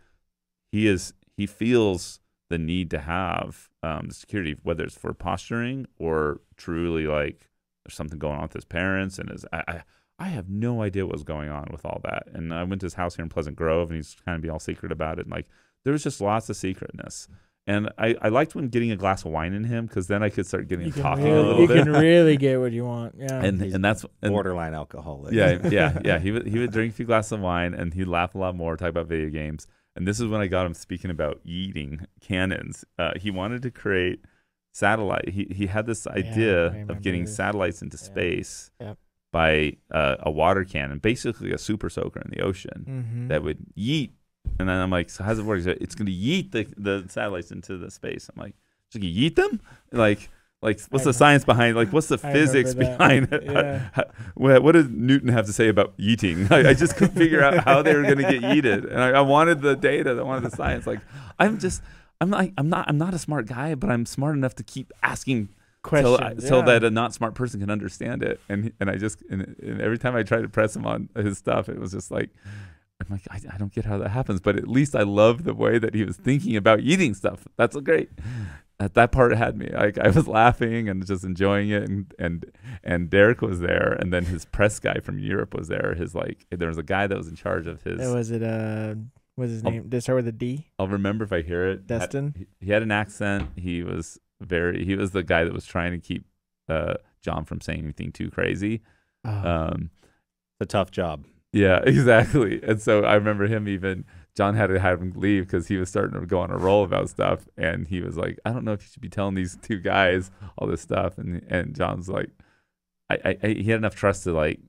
he feels the need to have the security, whether it's for posturing or truly like there's something going on with his parents and I have no idea what was going on with all that. And I went to his house here in Pleasant Grove, and he's kind of be all secret about it. And like there was just lots of secretness. And I liked when getting a glass of wine in him, because then I could start getting talking a little bit. You can really get what you want. Yeah, and that's borderline alcoholic. Yeah. He would drink a few glasses of wine, and he'd laugh a lot more, talk about video games. And this is when I got him speaking about yeeting cannons. He wanted to create satellite. He had this idea of getting satellites into space by a water cannon, basically a super soaker in the ocean that would yeet. And then I'm like, so how's it work? It's going to yeet the satellites into the space. I'm like, so you yeet them? Like what's the science behind? Like, what's the physics behind it? Yeah. What did Newton have to say about yeeting? I just couldn't figure out how they were going to get yeeted, and I wanted the data. I wanted the science. Like, I'm not a smart guy, but I'm smart enough to keep asking questions so that a not smart person can understand it. And every time I tried to press him on his stuff, it was just like, I'm like, I don't get how that happens, but at least I love the way that he was thinking about eating stuff. That's great. That part had me. Like I was laughing and just enjoying it, and Derek was there, and then his press guy from Europe was there. There was a guy that was in charge of his. What's his name? Did it start with a D? I'll remember if I hear it. Destin. He had an accent. He was the guy that was trying to keep John from saying anything too crazy. It's a tough job. Yeah, exactly. And so I remember John had to have him leave because he was starting to go on a roll about stuff. And he was like, I don't know if you should be telling these two guys all this stuff. And John's like, he had enough trust to like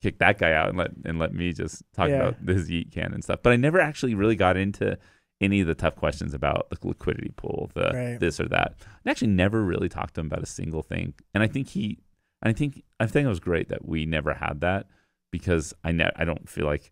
kick that guy out and let me just talk about his yeet can and stuff. But I never actually really got into any of the tough questions about the liquidity pool, this or that. I actually never really talked to him about a single thing. And I think it was great that we never had that. Because I don't feel like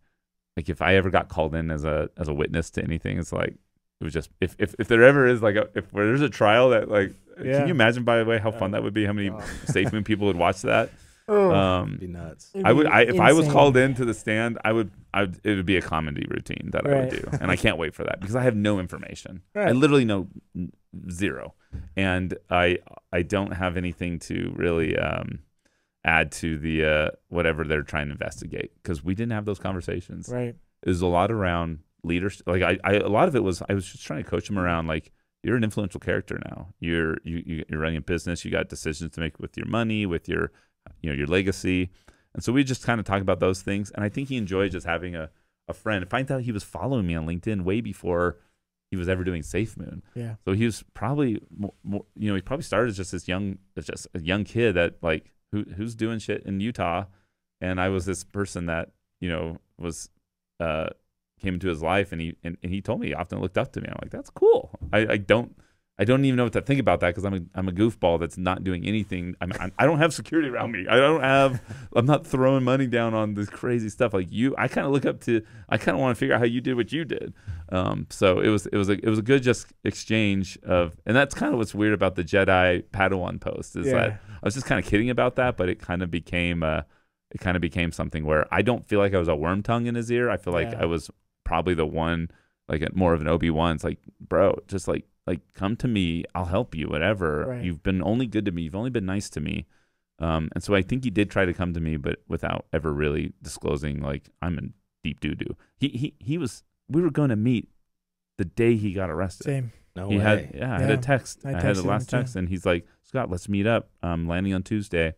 if I ever got called in as a witness to anything, it's like it was just if there ever is like if there's a trial that like can you imagine, by the way, how fun that would be? How many SafeMoon people would watch that? It'd be nuts. If I was called into the stand, it would be a comedy routine that I would do, and I can't wait for that because I have no information. I literally know zero, and I don't have anything to really add to the whatever they're trying to investigate, because we didn't have those conversations. Right. It was a lot around leadership. Like a lot of it was I was just trying to coach them around like, you're an influential character now. You're running a business. You got decisions to make with your money, with your your legacy, and so we just kind of talk about those things. And I think he enjoyed just having a friend. I find out he was following me on LinkedIn way before he was ever doing SafeMoon. Yeah. So he was probably more, he probably started as just a young kid that like. Who's doing shit in Utah, and I was this person that was came into his life, and he told me he often looked up to me. I'm like, that's cool. I don't even know what to think about that, because I'm a goofball that's not doing anything. I don't have security around me. I'm not throwing money down on this crazy stuff like you. I kind of look up to. I kind of want to figure out how you did what you did. So it was a good just exchange of, and that's kind of what's weird about the Jedi Padawan post is that I was just kind of kidding about that, but it kind of became something where I don't feel like I was a worm tongue in his ear. I feel like I was probably the one, like more of an Obi-Wan. It's like, bro, just like come to me, I'll help you, whatever. Right. You've been only good to me. You've only been nice to me. And so I think he did try to come to me, but without ever really disclosing like I'm in deep doo-doo. We were going to meet the day he got arrested. Same. No way. I had a text. I had the last text, and he's like, Scott, let's meet up. I'm landing on Tuesday,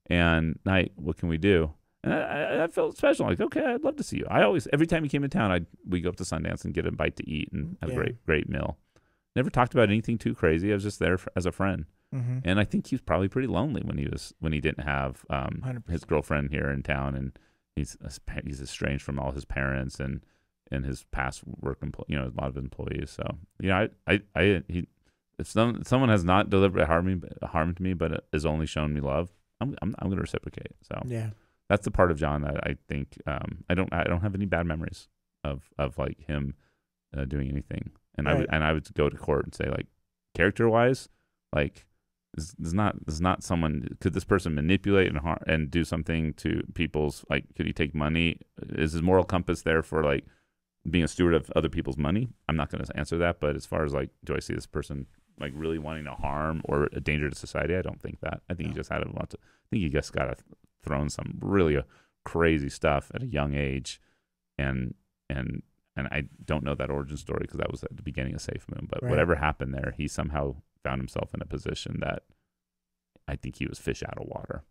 and night. What can we do? And I felt special. Like, okay, I'd love to see you. Every time he came in town, we go up to Sundance and get a bite to eat and have a great meal. Never talked about anything too crazy. I was just there as a friend. Mm-hmm. And I think he was probably pretty lonely when he didn't have his girlfriend here in town, and he's estranged from all his parents and his past work a lot of employees. So if someone has not deliberately harmed me, but has only shown me love, I'm going to reciprocate. So Yeah. that's the part of John that I think I don't have any bad memories of like him doing anything. And Right. I would go to court and say, like, character wise, like, this is not someone. Could this person manipulate and do something to people's, like, could he take money? Is his moral compass there for, like, being a steward of other people's money? I'm not going to answer that. But as far as, like, do I see this person, like, really wanting to harm or a danger to society? I don't think that. I think he just had I think he just got thrown some really crazy stuff at a young age, and I don't know that origin story because that was at the beginning of SafeMoon. But whatever happened there, he somehow found himself in a position that I think he was fish out of water.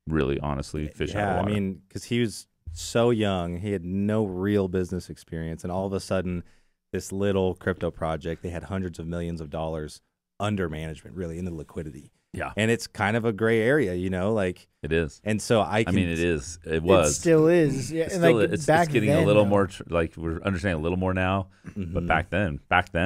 Really, honestly, fish out of water. I mean, because he was so young, he had no real business experience, and all of a sudden, this little crypto project, they had hundreds of millions of dollars under management, really, in the liquidity. Yeah. And it's kind of a gray area, you know, like it is. And so I mean, it is. It was. It still is. Yeah. It's And still, like it's getting then, a little though, more, like, we're understanding a little more now. But back then,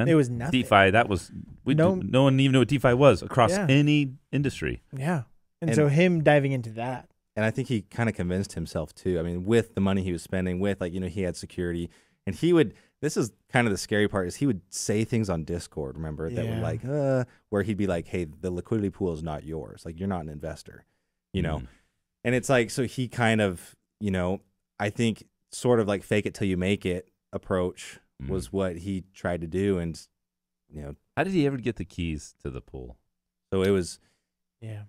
it was nothing. DeFi, that was, no one even knew what DeFi was across any industry. Yeah. And so him diving into that. And I think he kind of convinced himself too. I mean, with the money he was spending, with, like, you know, he had security, and he would, this is kind of the scary part, is he would say things on Discord, remember, that would, like, where he'd be like, hey, the liquidity pool is not yours. Like, you're not an investor, you know? And it's like, so he kind of, you know, I think sort of like fake it till you make it approach was what he tried to do. And, you know. How did he ever get the keys to the pool? So it was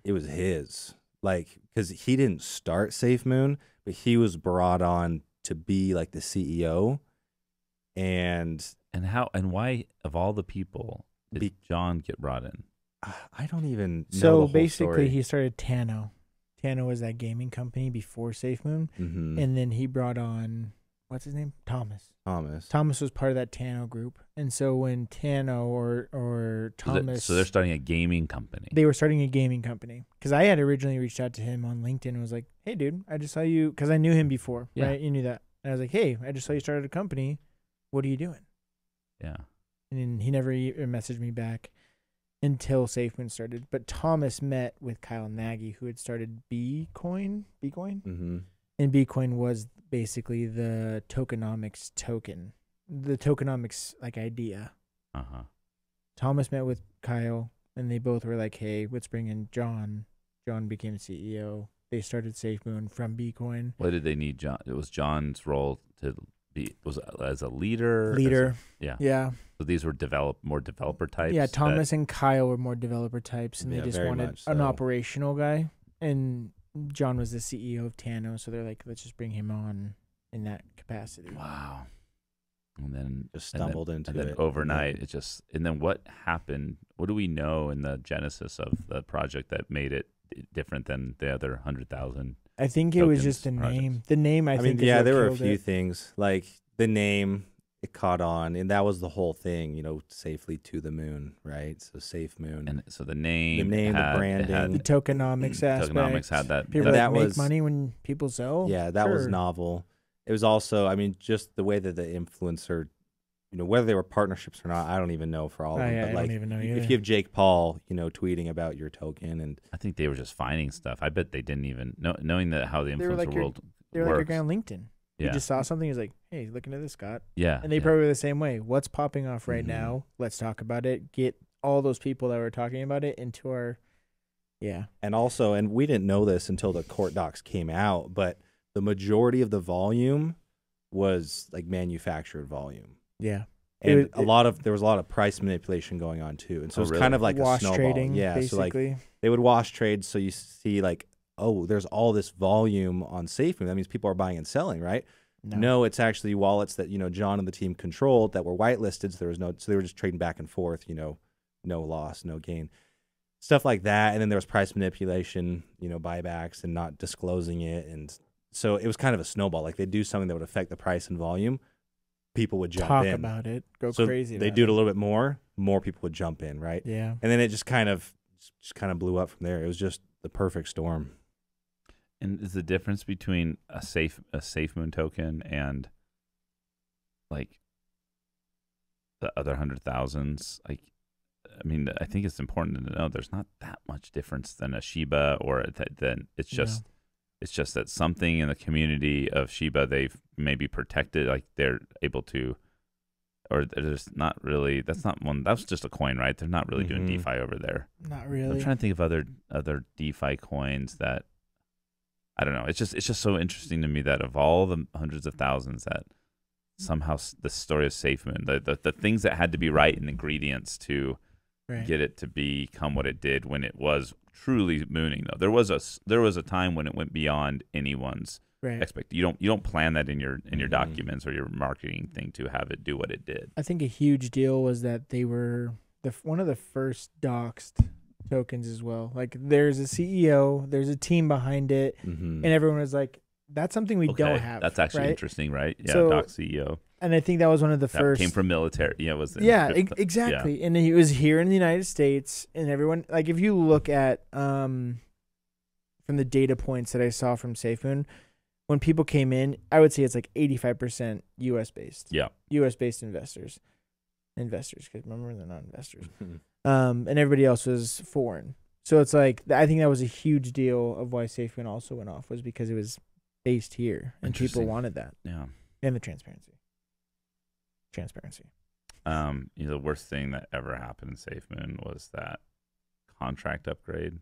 his. Like, because he didn't start SafeMoon, but he was brought on to be, like, the CEO. And how and why, of all the people, did John get brought in? I don't even know. So the whole basically, story. he started Tano. Tano was that gaming company before SafeMoon, and then he brought on, what's his name? Thomas. Thomas was part of that Tano group, and so when Tano or Thomas, so they're starting a gaming company. They were starting a gaming company because I had originally reached out to him on LinkedIn and was like, "Hey, dude, I just saw you," because I knew him before, right? You knew that, and I was like, "Hey, I just saw you started a company. What are you doing?" Yeah, and he never messaged me back until SafeMoon started. But Thomas met with Kyle Nagy, who had started Bcoin, and Bcoin was basically the tokenomics token, the tokenomics, like, idea. Thomas met with Kyle, and they both were like, "Hey, let's bring in John." John became CEO. They started SafeMoon from Bcoin. What did they need John? It was John's role to be, was as a leader. Yeah. So these were more developer types. Yeah, Thomas and Kyle were more developer types, and they just wanted an operational guy. And John was the CEO of Tano, so they're like, let's just bring him on in that capacity. Wow. And then just stumbled into it. And then overnight, it just, and then what happened? What do we know in the genesis of the project that made it different than the other 100,000? I think it was just the name. The name, I think, mean, there were a few things. Like, the name, it caught on, and that was the whole thing, you know, safely to the moon, right? So SafeMoon. And so the name, the branding, the tokenomics aspect. Tokenomics had that. People that make money when people sell. Yeah, that was novel. It was also, I mean, just the way that the influencer, you know, whether they were partnerships or not, I don't even know for all of them. But, I like, don't even know either. If you have Jake Paul, you know, tweeting about your token, and I think they were just finding stuff. I bet they didn't even know, knowing that how the influencer world they're works. like your guy on LinkedIn. You just saw something. He's like, "Hey, look into this, Scott." Yeah, and they probably were the same way. What's popping off right now? Let's talk about it. Get all those people that were talking about it into our, And also, and we didn't know this until the court docs came out, but the majority of the volume was, like, manufactured volume. Yeah. And there was a lot of price manipulation going on too. And so it's kind of like wash a snowball. Trading, yeah. basically. So, like, they would wash trade. So you see, like, oh, there's all this volume on SafeMoon. That means people are buying and selling, right? No, it's actually wallets that, you know, John and the team controlled that were whitelisted. So they were just trading back and forth, you know, no loss, no gain, stuff like that. And then there was price manipulation, you know, buybacks and not disclosing it. And so it was kind of a snowball. Like, they'd do something that would affect the price and volume. People would jump in. Talk about it. Go so crazy. They do it a little bit more people would jump in, right? Yeah. And then it just kind of blew up from there. It was just the perfect storm. And is the difference between a SafeMoon token and, like, the other 100,000s, like, I mean, I think it's important to know there's not that much difference than a Shiba or then it's just that something in the community of Shiba they've maybe protected, like they're able to, or there's not really. That's just a coin, right? They're not really doing DeFi over there. Not really. I'm trying to think of other DeFi coins that I don't know. It's just so interesting to me that of all the hundreds of thousands that somehow the story of SafeMoon, the things that had to be right in ingredients to get it to become what it did when it was truly mooning. Though there was a time when it went beyond anyone's expect. You don't plan that in your documents or your marketing thing to have it do what it did. I think a huge deal was that they were one of the first doxed tokens as well. Like there's a CEO, there's a team behind it, and everyone was like, "That's something we don't have." That's actually interesting, right? Yeah, so, dox CEO. And I think that was one of the first. Came from military. Yeah, Exactly. Yeah. And he was here in the United States, and everyone like if you look at from the data points that I saw from SafeMoon. When people came in, I would say it's like 85% U.S. based. Yeah. U.S. based investors, because remember they're not investors. And everybody else was foreign. So it's like I think that was a huge deal of why SafeMoon also went off was because it was based here and people wanted that. Yeah. And the transparency. The worst thing that ever happened in SafeMoon was that contract upgrade.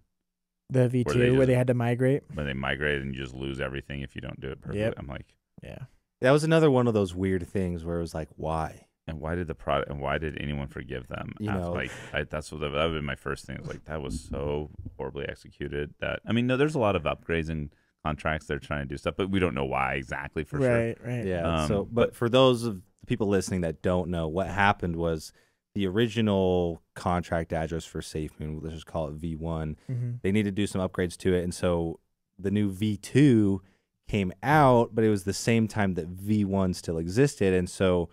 The V2 where they had to migrate. When they migrate and you just lose everything if you don't do it perfectly. Yep. I'm like, yeah. That was another one of those weird things where it was like, why? And why did anyone forgive them? That would have been my first thing. It was like, that was so horribly executed that, I mean, no, there's a lot of upgrades and contracts. They're trying to do stuff, but we don't know why exactly for sure. Right. Yeah. But for those of the people listening that don't know, what happened was the original contract address for SafeMoon, let's just call it V1, they need to do some upgrades to it. And so the new V2 came out, but it was the same time that V1 still existed. And so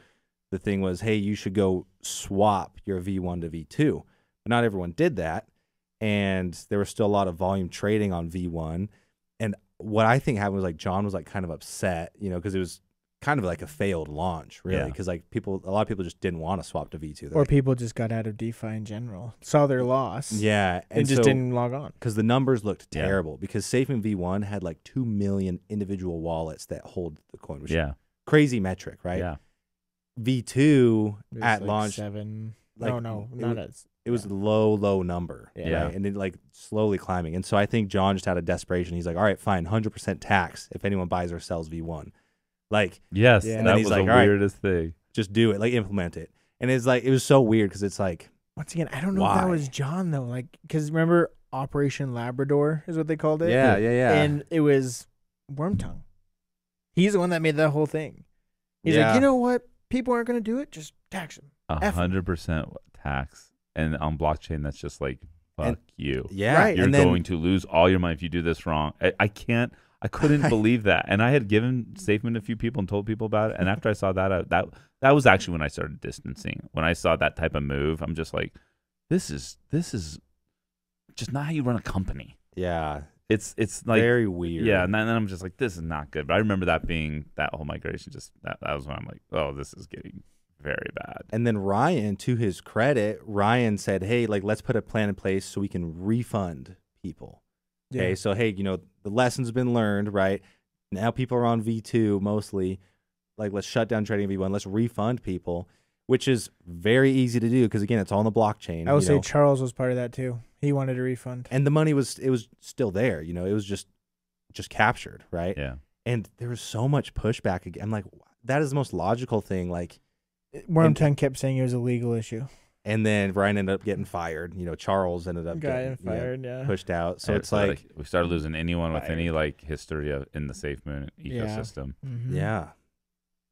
the thing was, hey, you should go swap your V1 to V2. But not everyone did that. And there was still a lot of volume trading on V1. And what I think happened was like John was like kind of upset, because it was kind of like a failed launch, really, because like a lot of people just didn't want to swap to V2. Or people just got out of DeFi in general, saw their loss, and just didn't log on because the numbers looked terrible. Because SafeMoon V1 had like 2 million individual wallets that hold the coin, which is crazy metric, right? Yeah. V2 at like launch, 7. Like, not as. It was a low number, yeah, right? And it like slowly climbing. And so I think John just out of desperation, he's like, all right, fine, 100% tax if anyone buys or sells V1. Like, yes, and that then he's was like, the all right, weirdest thing. Just do it, like implement it. And it's like, it was so weird because it's like, once again, I don't know if that was John though. Like, because remember Operation Labrador is what they called it? Yeah. And it was Wormtongue. He's the one that made that whole thing. He's like, you know what? People aren't going to do it. Just tax them. 100% tax. And on blockchain, that's just like, fuck you. Yeah. Right. You're going to lose all your money if you do this wrong. I couldn't believe that. And I had given SafeMoon to a few people and told people about it. And after I saw that, that was actually when I started distancing. When I saw that type of move, I'm just like, this is just not how you run a company. Yeah. It's like very weird. Yeah. And then I'm just like, this is not good. But I remember that being that whole migration. That was when I'm like, oh, this is getting very bad. And then Ryan, to his credit, Ryan said, hey, like, let's put a plan in place so we can refund people. Okay, Yeah. so hey, the lesson's been learned, right? Now people are on V2 mostly. Like, let's shut down trading V1. Let's refund people, which is very easy to do because again, it's all on the blockchain. I would say Charles was part of that too. He wanted a refund, and the money was still there. It was just captured, right? Yeah. And there was so much pushback again. I'm like, that is the most logical thing. Like, Wormtongue kept saying it was a legal issue. And then Ryan ended up getting fired. Charles ended up getting fired, pushed out. So it's like we started losing anyone with any like history in the SafeMoon ecosystem. Yeah. Mm-hmm. Yeah.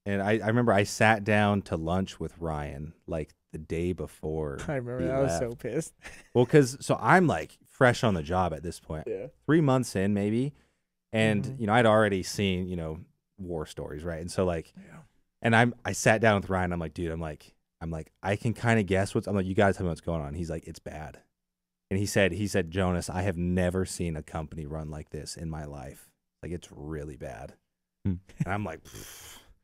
And I remember I sat down to lunch with Ryan like the day before. I remember. I was so pissed. Well, so I'm like fresh on the job at this point. Yeah. 3 months in maybe. And, I'd already seen, war stories, right? And so like, and I sat down with Ryan. I'm like, dude, I'm like, I can kind of guess I'm like, you got to tell me what's going on. He's like, it's bad. And he said, Jonas, I have never seen a company run like this in my life. Like, it's really bad. And I'm like,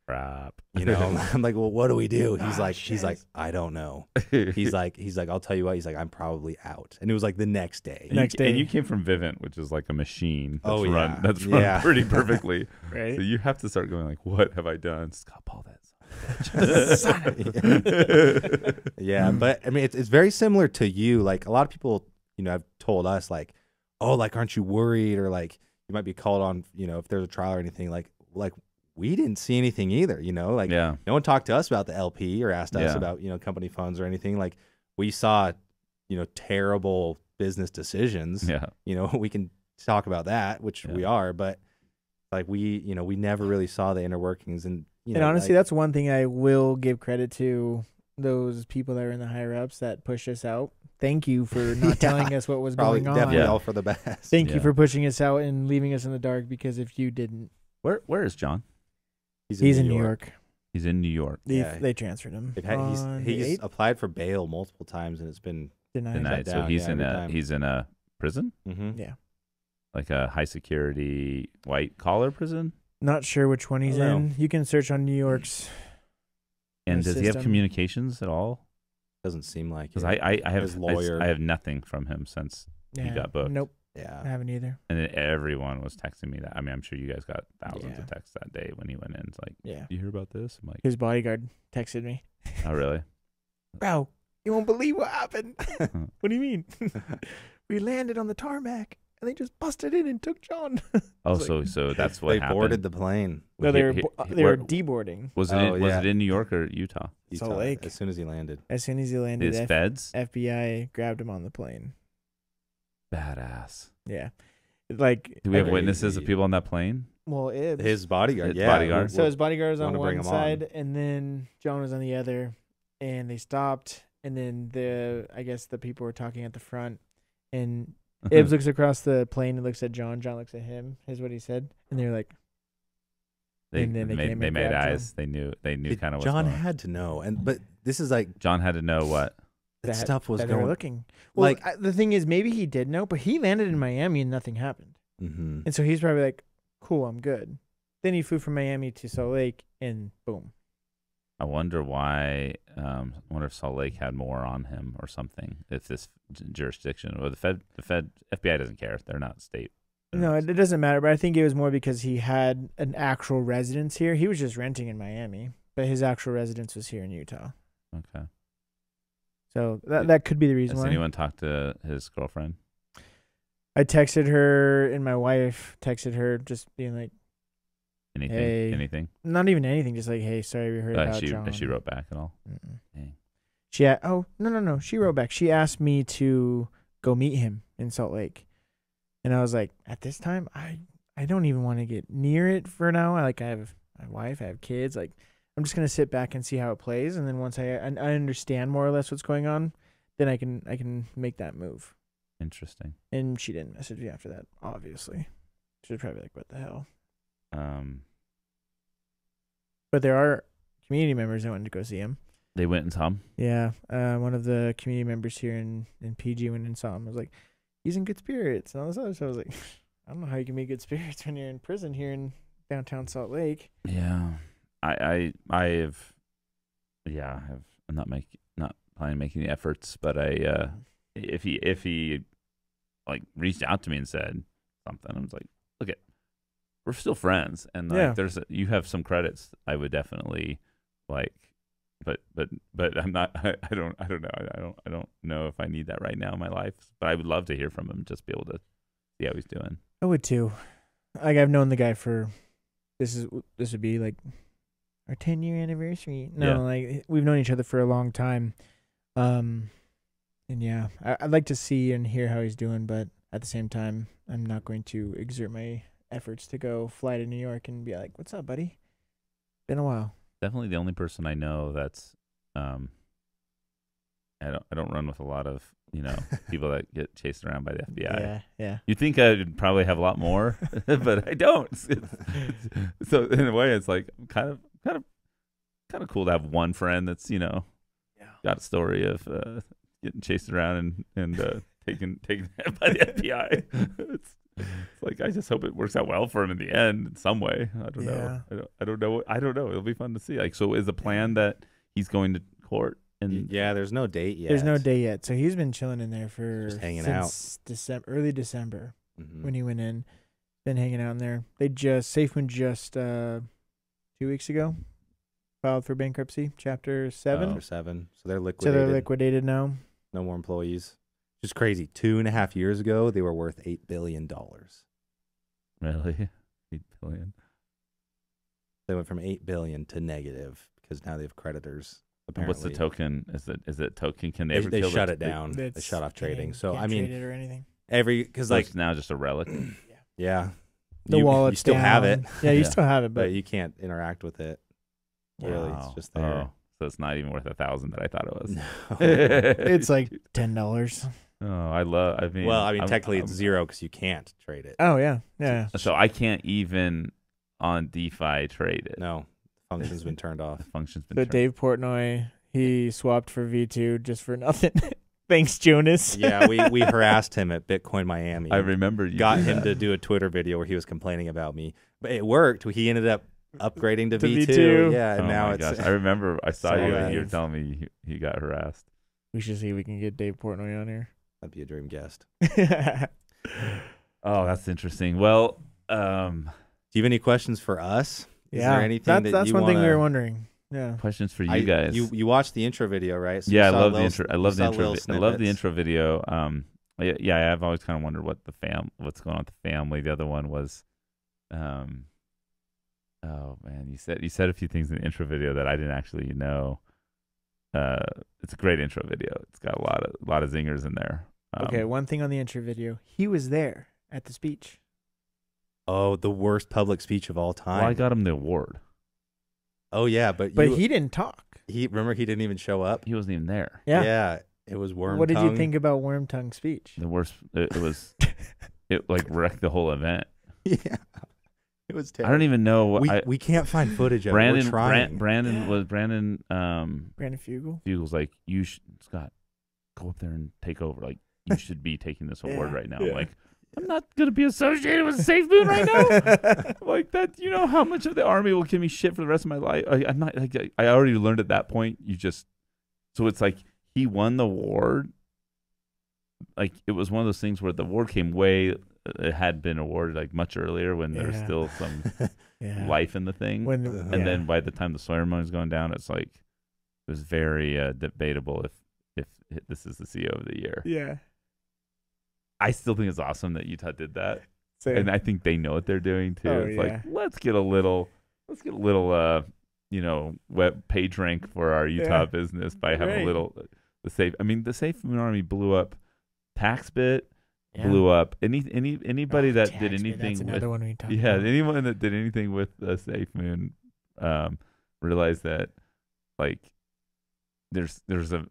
crap. You know, I'm like, well, what do we do? He's like, I don't know. He's like, I'll tell you what. He's like, I'm probably out. And it was like the next day. And you came from Vivint, which is like a machine. That's run pretty perfectly. Right. So you have to start going like, what have I done? Scott Paul, Yeah, but I mean, it's very similar to you. Like a lot of people, you know, have told us like, oh, like, aren't you worried? Or like, you might be called on, you know, if there's a trial or anything. Like we didn't see anything either, you know, like no one talked to us about the LP or asked us about, you know, company funds or anything. Like we saw, you know, terrible business decisions. Yeah. You know, we can talk about that, which we are, but like we never really saw the inner workings. And, you know, honestly, that's one thing I will give credit to those people that are in the higher ups that pushed us out. Thank you for not telling us what was going on. Definitely all for the best. Thank you for pushing us out and leaving us in the dark, because if you didn't. Where is John? He's in New York. He's in New York. They transferred him. He's applied for bail multiple times and it's been denied. So he's in a prison? Mm-hmm. Yeah. Like a high security white collar prison? Not sure which one he's in. You can search on New York's. And does he have communications at all? Doesn't seem like it. Because I have nothing from him since he got booked. Nope. Yeah. I haven't either. And then everyone was texting me that. I mean, I'm sure you guys got thousands of texts that day when he went in. It's like, you hear about this? I'm like, his bodyguard texted me. Oh, really? Bro, you won't believe what happened. What do you mean? We landed on the tarmac and they just busted in and took John. So that's what happened. They boarded the plane. No, they were deboarding. Was it in New York or Utah? Salt Lake. As soon as he landed. His feds? FBI grabbed him on the plane. Badass. Yeah. Like, do we have witnesses of people on that plane? Well, his bodyguard. Bodyguard. So his bodyguard was on one side, and then John was on the other, and they stopped, and then I guess the people were talking at the front, and Ibbs looks across the plane and looks at John. John looks at him. Is what he said, and they're like, they made eyes. John. They knew kind of. John had to know, but this is like John had to know what. That stuff was going. Looking. Well, like the thing is, maybe he did know, but he landed in Miami and nothing happened. Mm-hmm. And so he's probably like, "Cool, I'm good." Then he flew from Miami to Salt Lake, and boom. I wonder why. I wonder if Salt Lake had more on him or something. If this jurisdiction or the FBI doesn't care. They're not state. No, it doesn't matter. But I think it was more because he had an actual residence here. He was just renting in Miami, but his actual residence was here in Utah. Okay. So that could be the reason why. Has anyone talked to his girlfriend? I texted her, and my wife texted her, just being like, anything? Not even anything, just like, hey, sorry we heard about John. She wrote back at all? No. She wrote back. She asked me to go meet him in Salt Lake. And I was like, at this time, I don't even want to get near it for now. I have my wife, I have kids. Like, I'm just gonna sit back and see how it plays, and then once I understand more or less what's going on, then I can make that move. Interesting. And she didn't message me after that. Obviously, she was probably like, "What the hell?" But there are community members that went to go see him. They went and saw him. Yeah, one of the community members here in PG went and saw him. I was like, "He's in good spirits," and all this other stuff. I was like, "I don't know how you can be in good spirits when you're in prison here in downtown Salt Lake." Yeah. I'm not planning on making the efforts, but if he like reached out to me and said something, I was like, look, we're still friends, and like you have some credits. I would definitely like, but I'm not. I don't know. I don't know if I need that right now in my life. But I would love to hear from him, just be able to see how he's doing. I would too. Like, I've known the guy for this would be like our 10-year anniversary. No, like, we've known each other for a long time. And yeah, I'd like to see and hear how he's doing, but at the same time, I'm not going to exert my efforts to go fly to New York and be like, "What's up, buddy? Been a while." Definitely the only person I know that's I don't run with a lot of, people that get chased around by the FBI. Yeah. You'd think I'd probably have a lot more, but I don't. So in a way, it's like kind of cool to have one friend that's got a story of getting chased around and taken by the FBI. It's like I just hope it works out well for him in the end in some way. I don't know. I don't know. I don't know. It'll be fun to see. Like, so is the plan that he's going to court? And yeah, there's no date yet. There's no date yet. So he's been chilling in there for just hanging since early December when he went in. Been hanging out in there. SafeMoon just 2 weeks ago filed for bankruptcy, Chapter 7. Chapter 7. So they're liquidated. So they're liquidated now. No more employees. Just crazy. 2.5 years ago, they were worth $8 billion. Really? $8 billion. They went from $8 billion to negative because now they have creditors. Apparently. What's the token? Is it token? Can they They shut it down. They shut off trading. So can't I mean, trade it or anything. because like it's now just a relic. Yeah. The wallet. You still have it. Yeah, you still have it, but you can't interact with it. Really, it's just there. Oh, so it's not even worth $1,000 that I thought it was. No. It's like $10. Oh, I mean, technically it's zero because you can't trade it. Oh yeah, yeah. So I can't even on DeFi trade it. No, function's been turned off. Function's been. So turned. Dave Portnoy, he swapped for V2 just for nothing. Thanks, Jonas. Yeah, we harassed him at Bitcoin Miami. I remember you got him to do a Twitter video where he was complaining about me, but it worked. He ended up upgrading to V2. Yeah, and now it's. Gosh. I remember I saw you and you were telling me he got harassed. We should see if we can get Dave Portnoy on here. That'd be a dream guest. Oh, that's interesting. Well, do you have any questions for us? Is yeah, there anything that's one thing we were wondering. Yeah. Questions for you guys. You watched the intro video, right? So yeah, I love the intro. I love the intro. I love the intro video. Yeah, I've always kind of wondered what's going on with the family. The other one was, oh man, you said a few things in the intro video that I didn't actually know. It's a great intro video. It's got a lot of zingers in there. Okay, one thing on the intro video, he was there at the speech. Oh, the worst public speech of all time. Well, I got him the award. Oh yeah, but he didn't talk. He didn't even show up. He wasn't even there. Yeah. It was Worm. What did you think about Worm Tongue's speech? The worst. It was. It like wrecked the whole event. Yeah. It was terrible. I don't even know. We can't find footage of Brandon, it. We're trying. Brandon Fugel. Fugel's like, Scott, go up there and take over. Like, you should be taking this award right now. Yeah. Like, I'm not gonna be associated with SafeMoon right now. Like that, you know how much of the army will give me shit for the rest of my life. I'm not like I already learned at that point. So it's like he won the award. Like it was one of those things where the award came it had been awarded like much earlier when there's still some life in the thing. And then by the time the ceremony was going down, it's like it was very debatable if this is the CEO of the year. Yeah. I still think it's awesome that Utah did that. Same. And I think they know what they're doing too. Oh, it's like let's get a little web page rank for our Utah business by having a little the SafeMoon Army blew up TaxBit, blew up anybody that did anything that's another one we talked about. anyone that did anything with SafeMoon realized that like there's a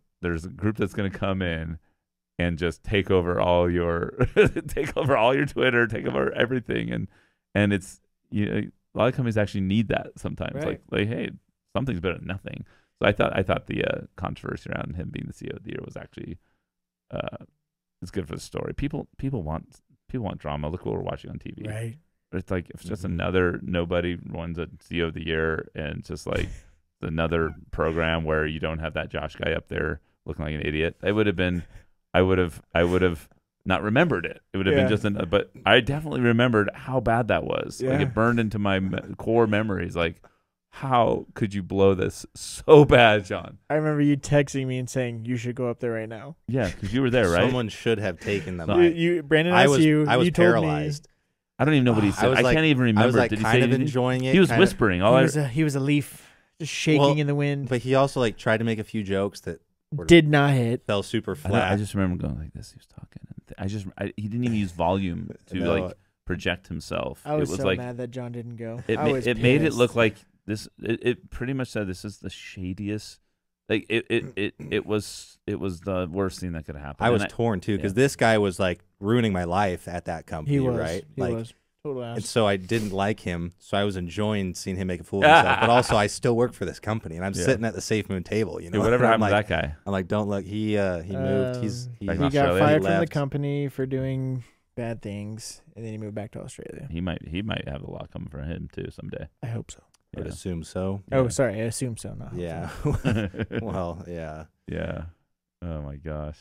group that's going to come in and just take over all your Twitter, take over everything, and it's a lot of companies actually need that sometimes. Like hey, something's better than nothing. So I thought the controversy around him being the CEO of the year was actually it's good for the story. People want drama. Look what we're watching on TV. Right. But it's like if it's just another nobody wins a CEO of the year and it's just like another program where you don't have that Josh guy up there looking like an idiot. I would have not remembered it. It would have been just but I definitely remembered how bad that was. Like it burned into my core memories. Like, how could you blow this so bad, John? I remember you texting me and saying you should go up there right now. Yeah, because you were there, right? Someone should have taken them. Brandon asked you. I was you paralyzed. Told me, I don't even know what he said. I can't even remember. I was like Did he kind say of anything? enjoying it. He was whispering. He was a leaf just shaking in the wind. But he also like tried to make a few jokes that did not hit. Fell super flat. I just remember going like this. He was talking. He didn't even use volume to like project himself. I was so like, mad that John didn't go. It made it look like this. It pretty much said this is the shadiest. Like it was the worst thing that could happen. I was torn too because this guy was like ruining my life at that company. Right? He was. And so I didn't like him, so I was enjoying seeing him make a fool of himself. But also, I still work for this company, and I'm sitting at the SafeMoon table. You know, whatever happened to that guy? I'm like, don't look. He moved. He got fired from the company for doing bad things, and then he moved back to Australia. He might have a lot coming for him too someday. I hope so. I would assume so. Oh, sorry, I assume so. No. Yeah. Well, yeah. Yeah. Oh my gosh.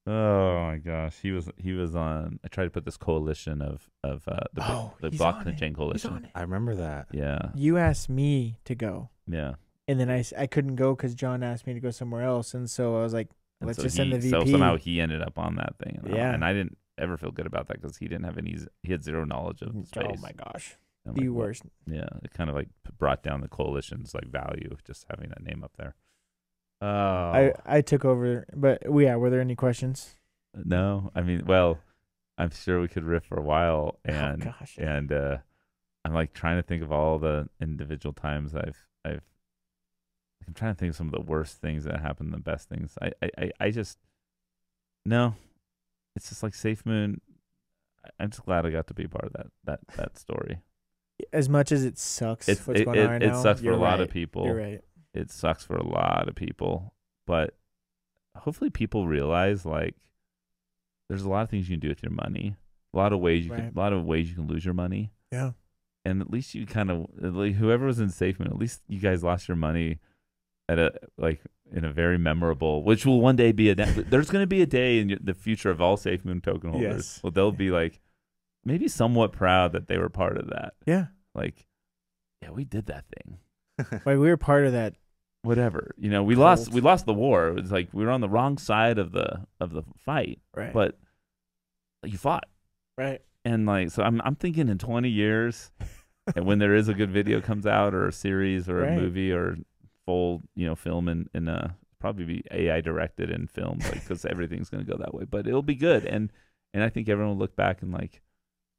Oh my gosh. He was on. I tried to put this coalition of the blockchain coalition. I remember that. Yeah. You asked me to go. Yeah. And then I couldn't go because John asked me to go somewhere else, and so I was like, let's just send the VP. So somehow he ended up on that thing. Yeah. And I didn't ever feel good about that because he didn't have he had zero knowledge of the space. Oh my gosh. I'm The like, worst. Yeah, it kind of like brought down the coalition's like value just having that name up there. I took over, but were there any questions? No, I mean, well, I'm sure we could riff for a while, and I'm like trying to think of all the individual times I'm trying to think of some of the worst things that happened, the best things. I just no, it's just like SafeMoon. I'm just glad I got to be part of that story. As much as it sucks, what's going on right now, it sucks for a lot of people. You're right. It sucks for a lot of people, but hopefully people realize like there's a lot of things you can do with your money. A lot of ways you can lose your money. Yeah. And at least you kind of like whoever was in SafeMoon, at least you guys lost your money at in a very memorable, which will one day be there's going to be a day in the future of all SafeMoon token holders. Yes. Well, they'll be like maybe somewhat proud that they were part of that. Yeah. Like, yeah, we did that thing. Like we were part of that. Whatever, we lost the war. It was like we were on the wrong side of the fight, right? But you fought, right? And like, so I'm thinking in 20 years, and when there is a good video comes out, or a series, or a movie, or full film in probably be AI directed and filmed, like because everything's gonna go that way. But it'll be good, and I think everyone will look back and like,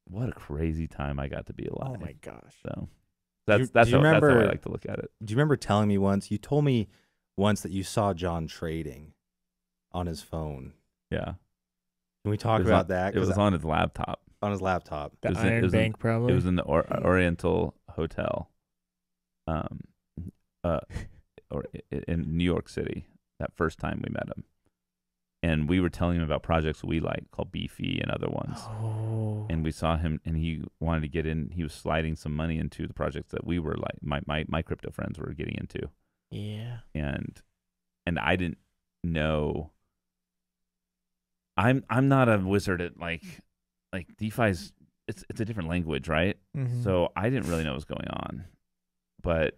what a crazy time I got to be alive. Oh my gosh! So. That's how I like to look at it. Do you remember telling me once? You told me once that you saw John trading on his phone. Yeah. Can we talk about that? It was on his laptop. On his laptop. The Iron Bank, probably. It was in the Oriental Hotel, or in New York City. That first time we met him, and we were telling him about projects we like called Beefy and other ones. Oh. And we saw him, and he wanted to get in. He was sliding some money into the projects that we were like my crypto friends were getting into. Yeah. And I didn't know. I'm not a wizard at like DeFi's. It's a different language, right? Mm-hmm. So I didn't really know what was going on. But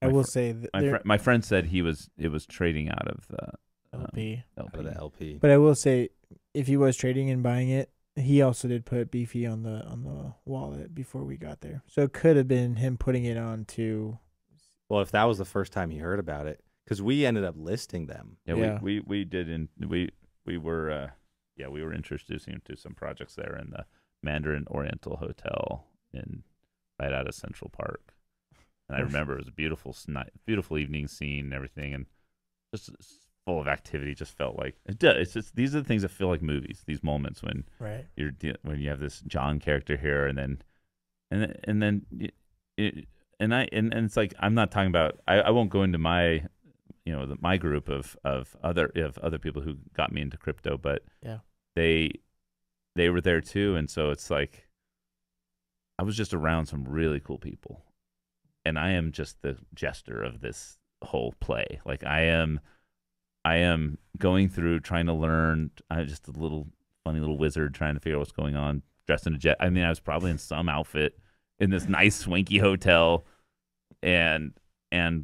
I will say that my friend said it was trading out of the LP. Out of the LP. But I will say, if he was trading and buying it, he also did put Beefy on the wallet before we got there. So it could have been him putting it on to. Well, if that was the first time he heard about it, because we ended up listing them. Yeah. We did, and we were we were introducing him to some projects there in the Mandarin Oriental Hotel right out of Central Park. And I remember it was a beautiful evening scene and everything, and just full of activity. Just felt like it does. It's just these are the things that feel like movies. These moments when when you have this John character here, and it's like I'm not talking about. I won't go into my my group of other people who got me into crypto, but they were there too, and so it's like I was just around some really cool people, and I am just the jester of this whole play. Like I am going through trying to learn. I'm just a funny little wizard trying to figure out what's going on, dressed in a jet. I mean, I was probably in some outfit in this nice swanky hotel, and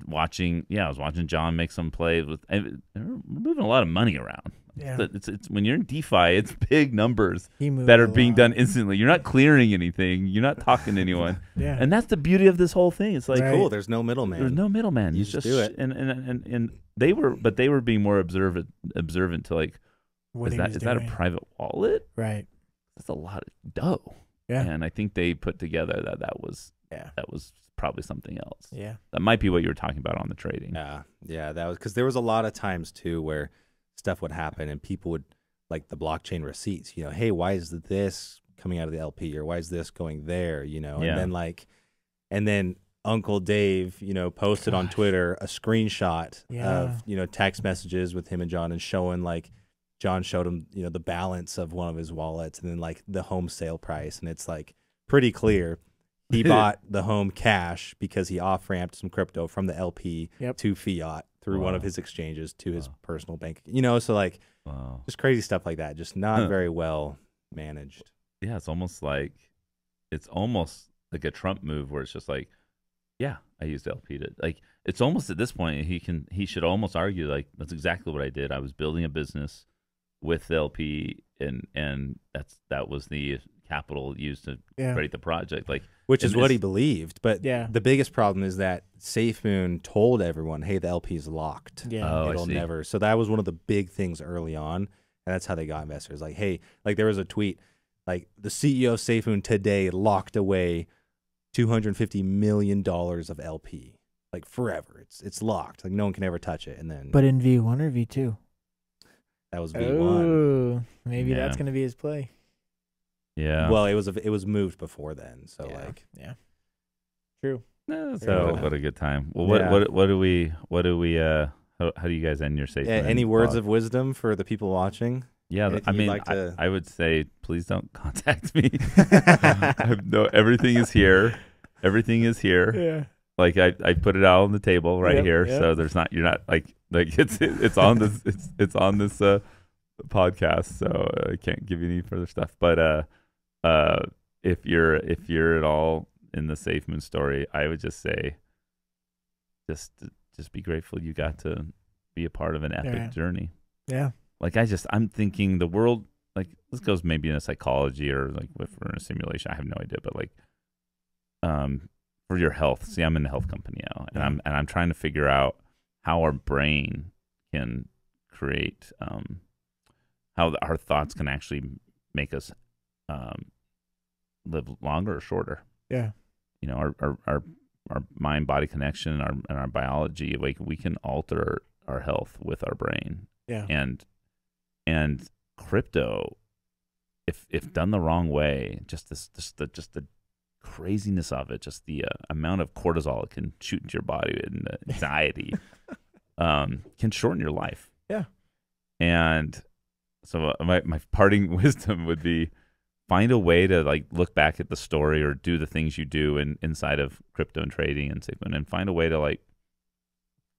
watching. Yeah, I was watching John make some plays with. We're moving a lot of money around. Yeah, it's when you're in DeFi, it's big numbers that are being done instantly. You're not clearing anything. You're not talking to anyone. Yeah, and that's the beauty of this whole thing. It's like cool. There's no middleman. There's no middleman. You just do it. And they were being more observant to like, is that a private wallet? Right. That's a lot of dough. Yeah. And I think they put together that was probably something else. Yeah. That might be what you were talking about on the trading. Yeah. That was because there was a lot of times too where stuff would happen and people would like the blockchain receipts. Hey, why is this coming out of the LP, or why is this going there? And then Uncle Dave, posted on Twitter a screenshot of text messages with him and John, and showing like John showed him, the balance of one of his wallets and then like the home sale price. And it's like pretty clear. He bought the home cash because he off-ramped some crypto from the LP to fiat through one of his exchanges to his personal bank. So like just crazy stuff like that. Just not very well managed. Yeah, it's almost like a Trump move where it's just like, yeah, I used LP to like. It's almost at this point he should almost argue like that's exactly what I did. I was building a business with the LP, and that was the capital used to create the project. Like, which is what he believed. But the biggest problem is that SafeMoon told everyone, "Hey, the LP is locked. Yeah, it'll never." So that was one of the big things early on, and that's how they got investors. Like, hey, like there was a tweet, like the CEO of SafeMoon today locked away $250 million of LP, like forever. It's locked. Like no one can ever touch it. And then, but in V1 or V2, that was V1. Oh, maybe that's gonna be his play. Yeah. Well, it was moved before then. So true. So what a good time. Well, what do we how do you guys end your safe? Any words of wisdom for the people watching? Yeah, I mean, I would say, please don't contact me. Everything is here. Everything is here. Yeah. Like I put it out on the table right here, so you're not like it's on this it's on this podcast, so I can't give you any further stuff. But if you're at all in the SafeMoon story, I would just say, just be grateful you got to be a part of an epic journey. Yeah. Like I'm thinking the world, like this goes maybe in a psychology or like if we're in a simulation, I have no idea, but like, for your health, see, I'm in the health company now, and I'm trying to figure out how our brain can create, how our thoughts can actually make us, live longer or shorter. Yeah. Our mind body connection and our biology, like we can alter our health with our brain. Yeah. And crypto, if done the wrong way, just the craziness of it, just the amount of cortisol it can shoot into your body and the anxiety, can shorten your life. Yeah. And so my parting wisdom would be, find a way to like look back at the story or do the things you do inside of crypto and trading and SafeMoon, and find a way to like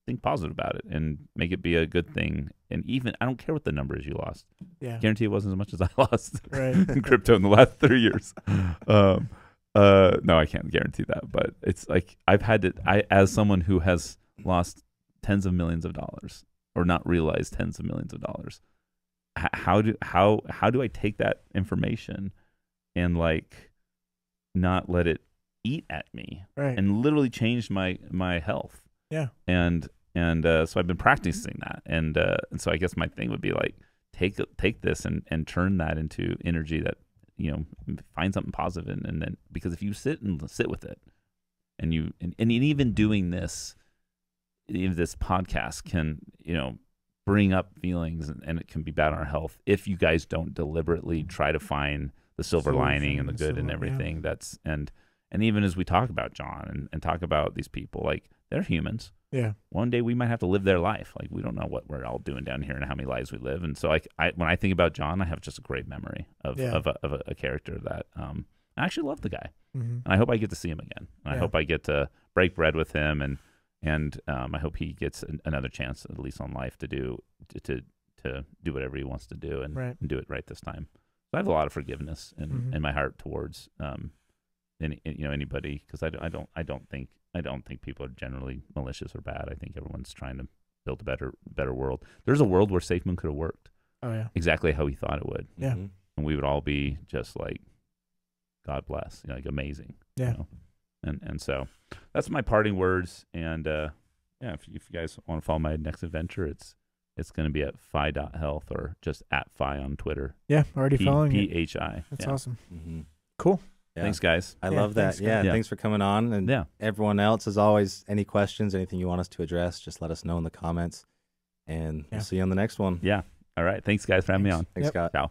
think positive about it and make it be a good thing. And even, I don't care what the number is you lost. Yeah. Guarantee it wasn't as much as I lost in crypto in the last 3 years. No, I can't guarantee that, but it's like as someone who has lost tens of millions of dollars or not realized tens of millions of dollars, how do I take that information and like not let it eat at me and literally change my health? Yeah. And so I've been practicing that, and so I guess my thing would be like take this and turn that into energy that, find something positive and then, because if you sit with it and even doing this podcast can, bring up feelings and it can be bad on our health if you guys don't deliberately try to find the silver lining and the good and everything. That's and even as we talk about John and talk about these people, like they're humans. Yeah. One day we might have to live their life. Like we don't know what we're all doing down here and how many lives we live. And so like when I think about John, I have just a great memory of a character that I actually love the guy. Mm-hmm. And I hope I get to see him again. And I hope I get to break bread with him and I hope he gets another chance at least on life to do whatever he wants to do and do it right this time. So I have a lot of forgiveness in my heart towards anybody, because I don't think people are generally malicious or bad. I think everyone's trying to build a better world. There's a world where SafeMoon could have worked. Oh yeah. Exactly how he thought it would. Yeah. And we would all be just like, God bless, like amazing. Yeah. And so that's my parting words. And if you guys want to follow my next adventure, it's going to be at phi.health or just at phi on Twitter. Yeah, already following PHI. That's awesome. Mm-hmm. Cool. Yeah. Thanks, guys. I love that. Thanks for coming on. And everyone else, as always, any questions, anything you want us to address, just let us know in the comments. And we'll see you on the next one. Yeah. All right. Thanks, guys, for having me on. Thanks, Scott. Ciao.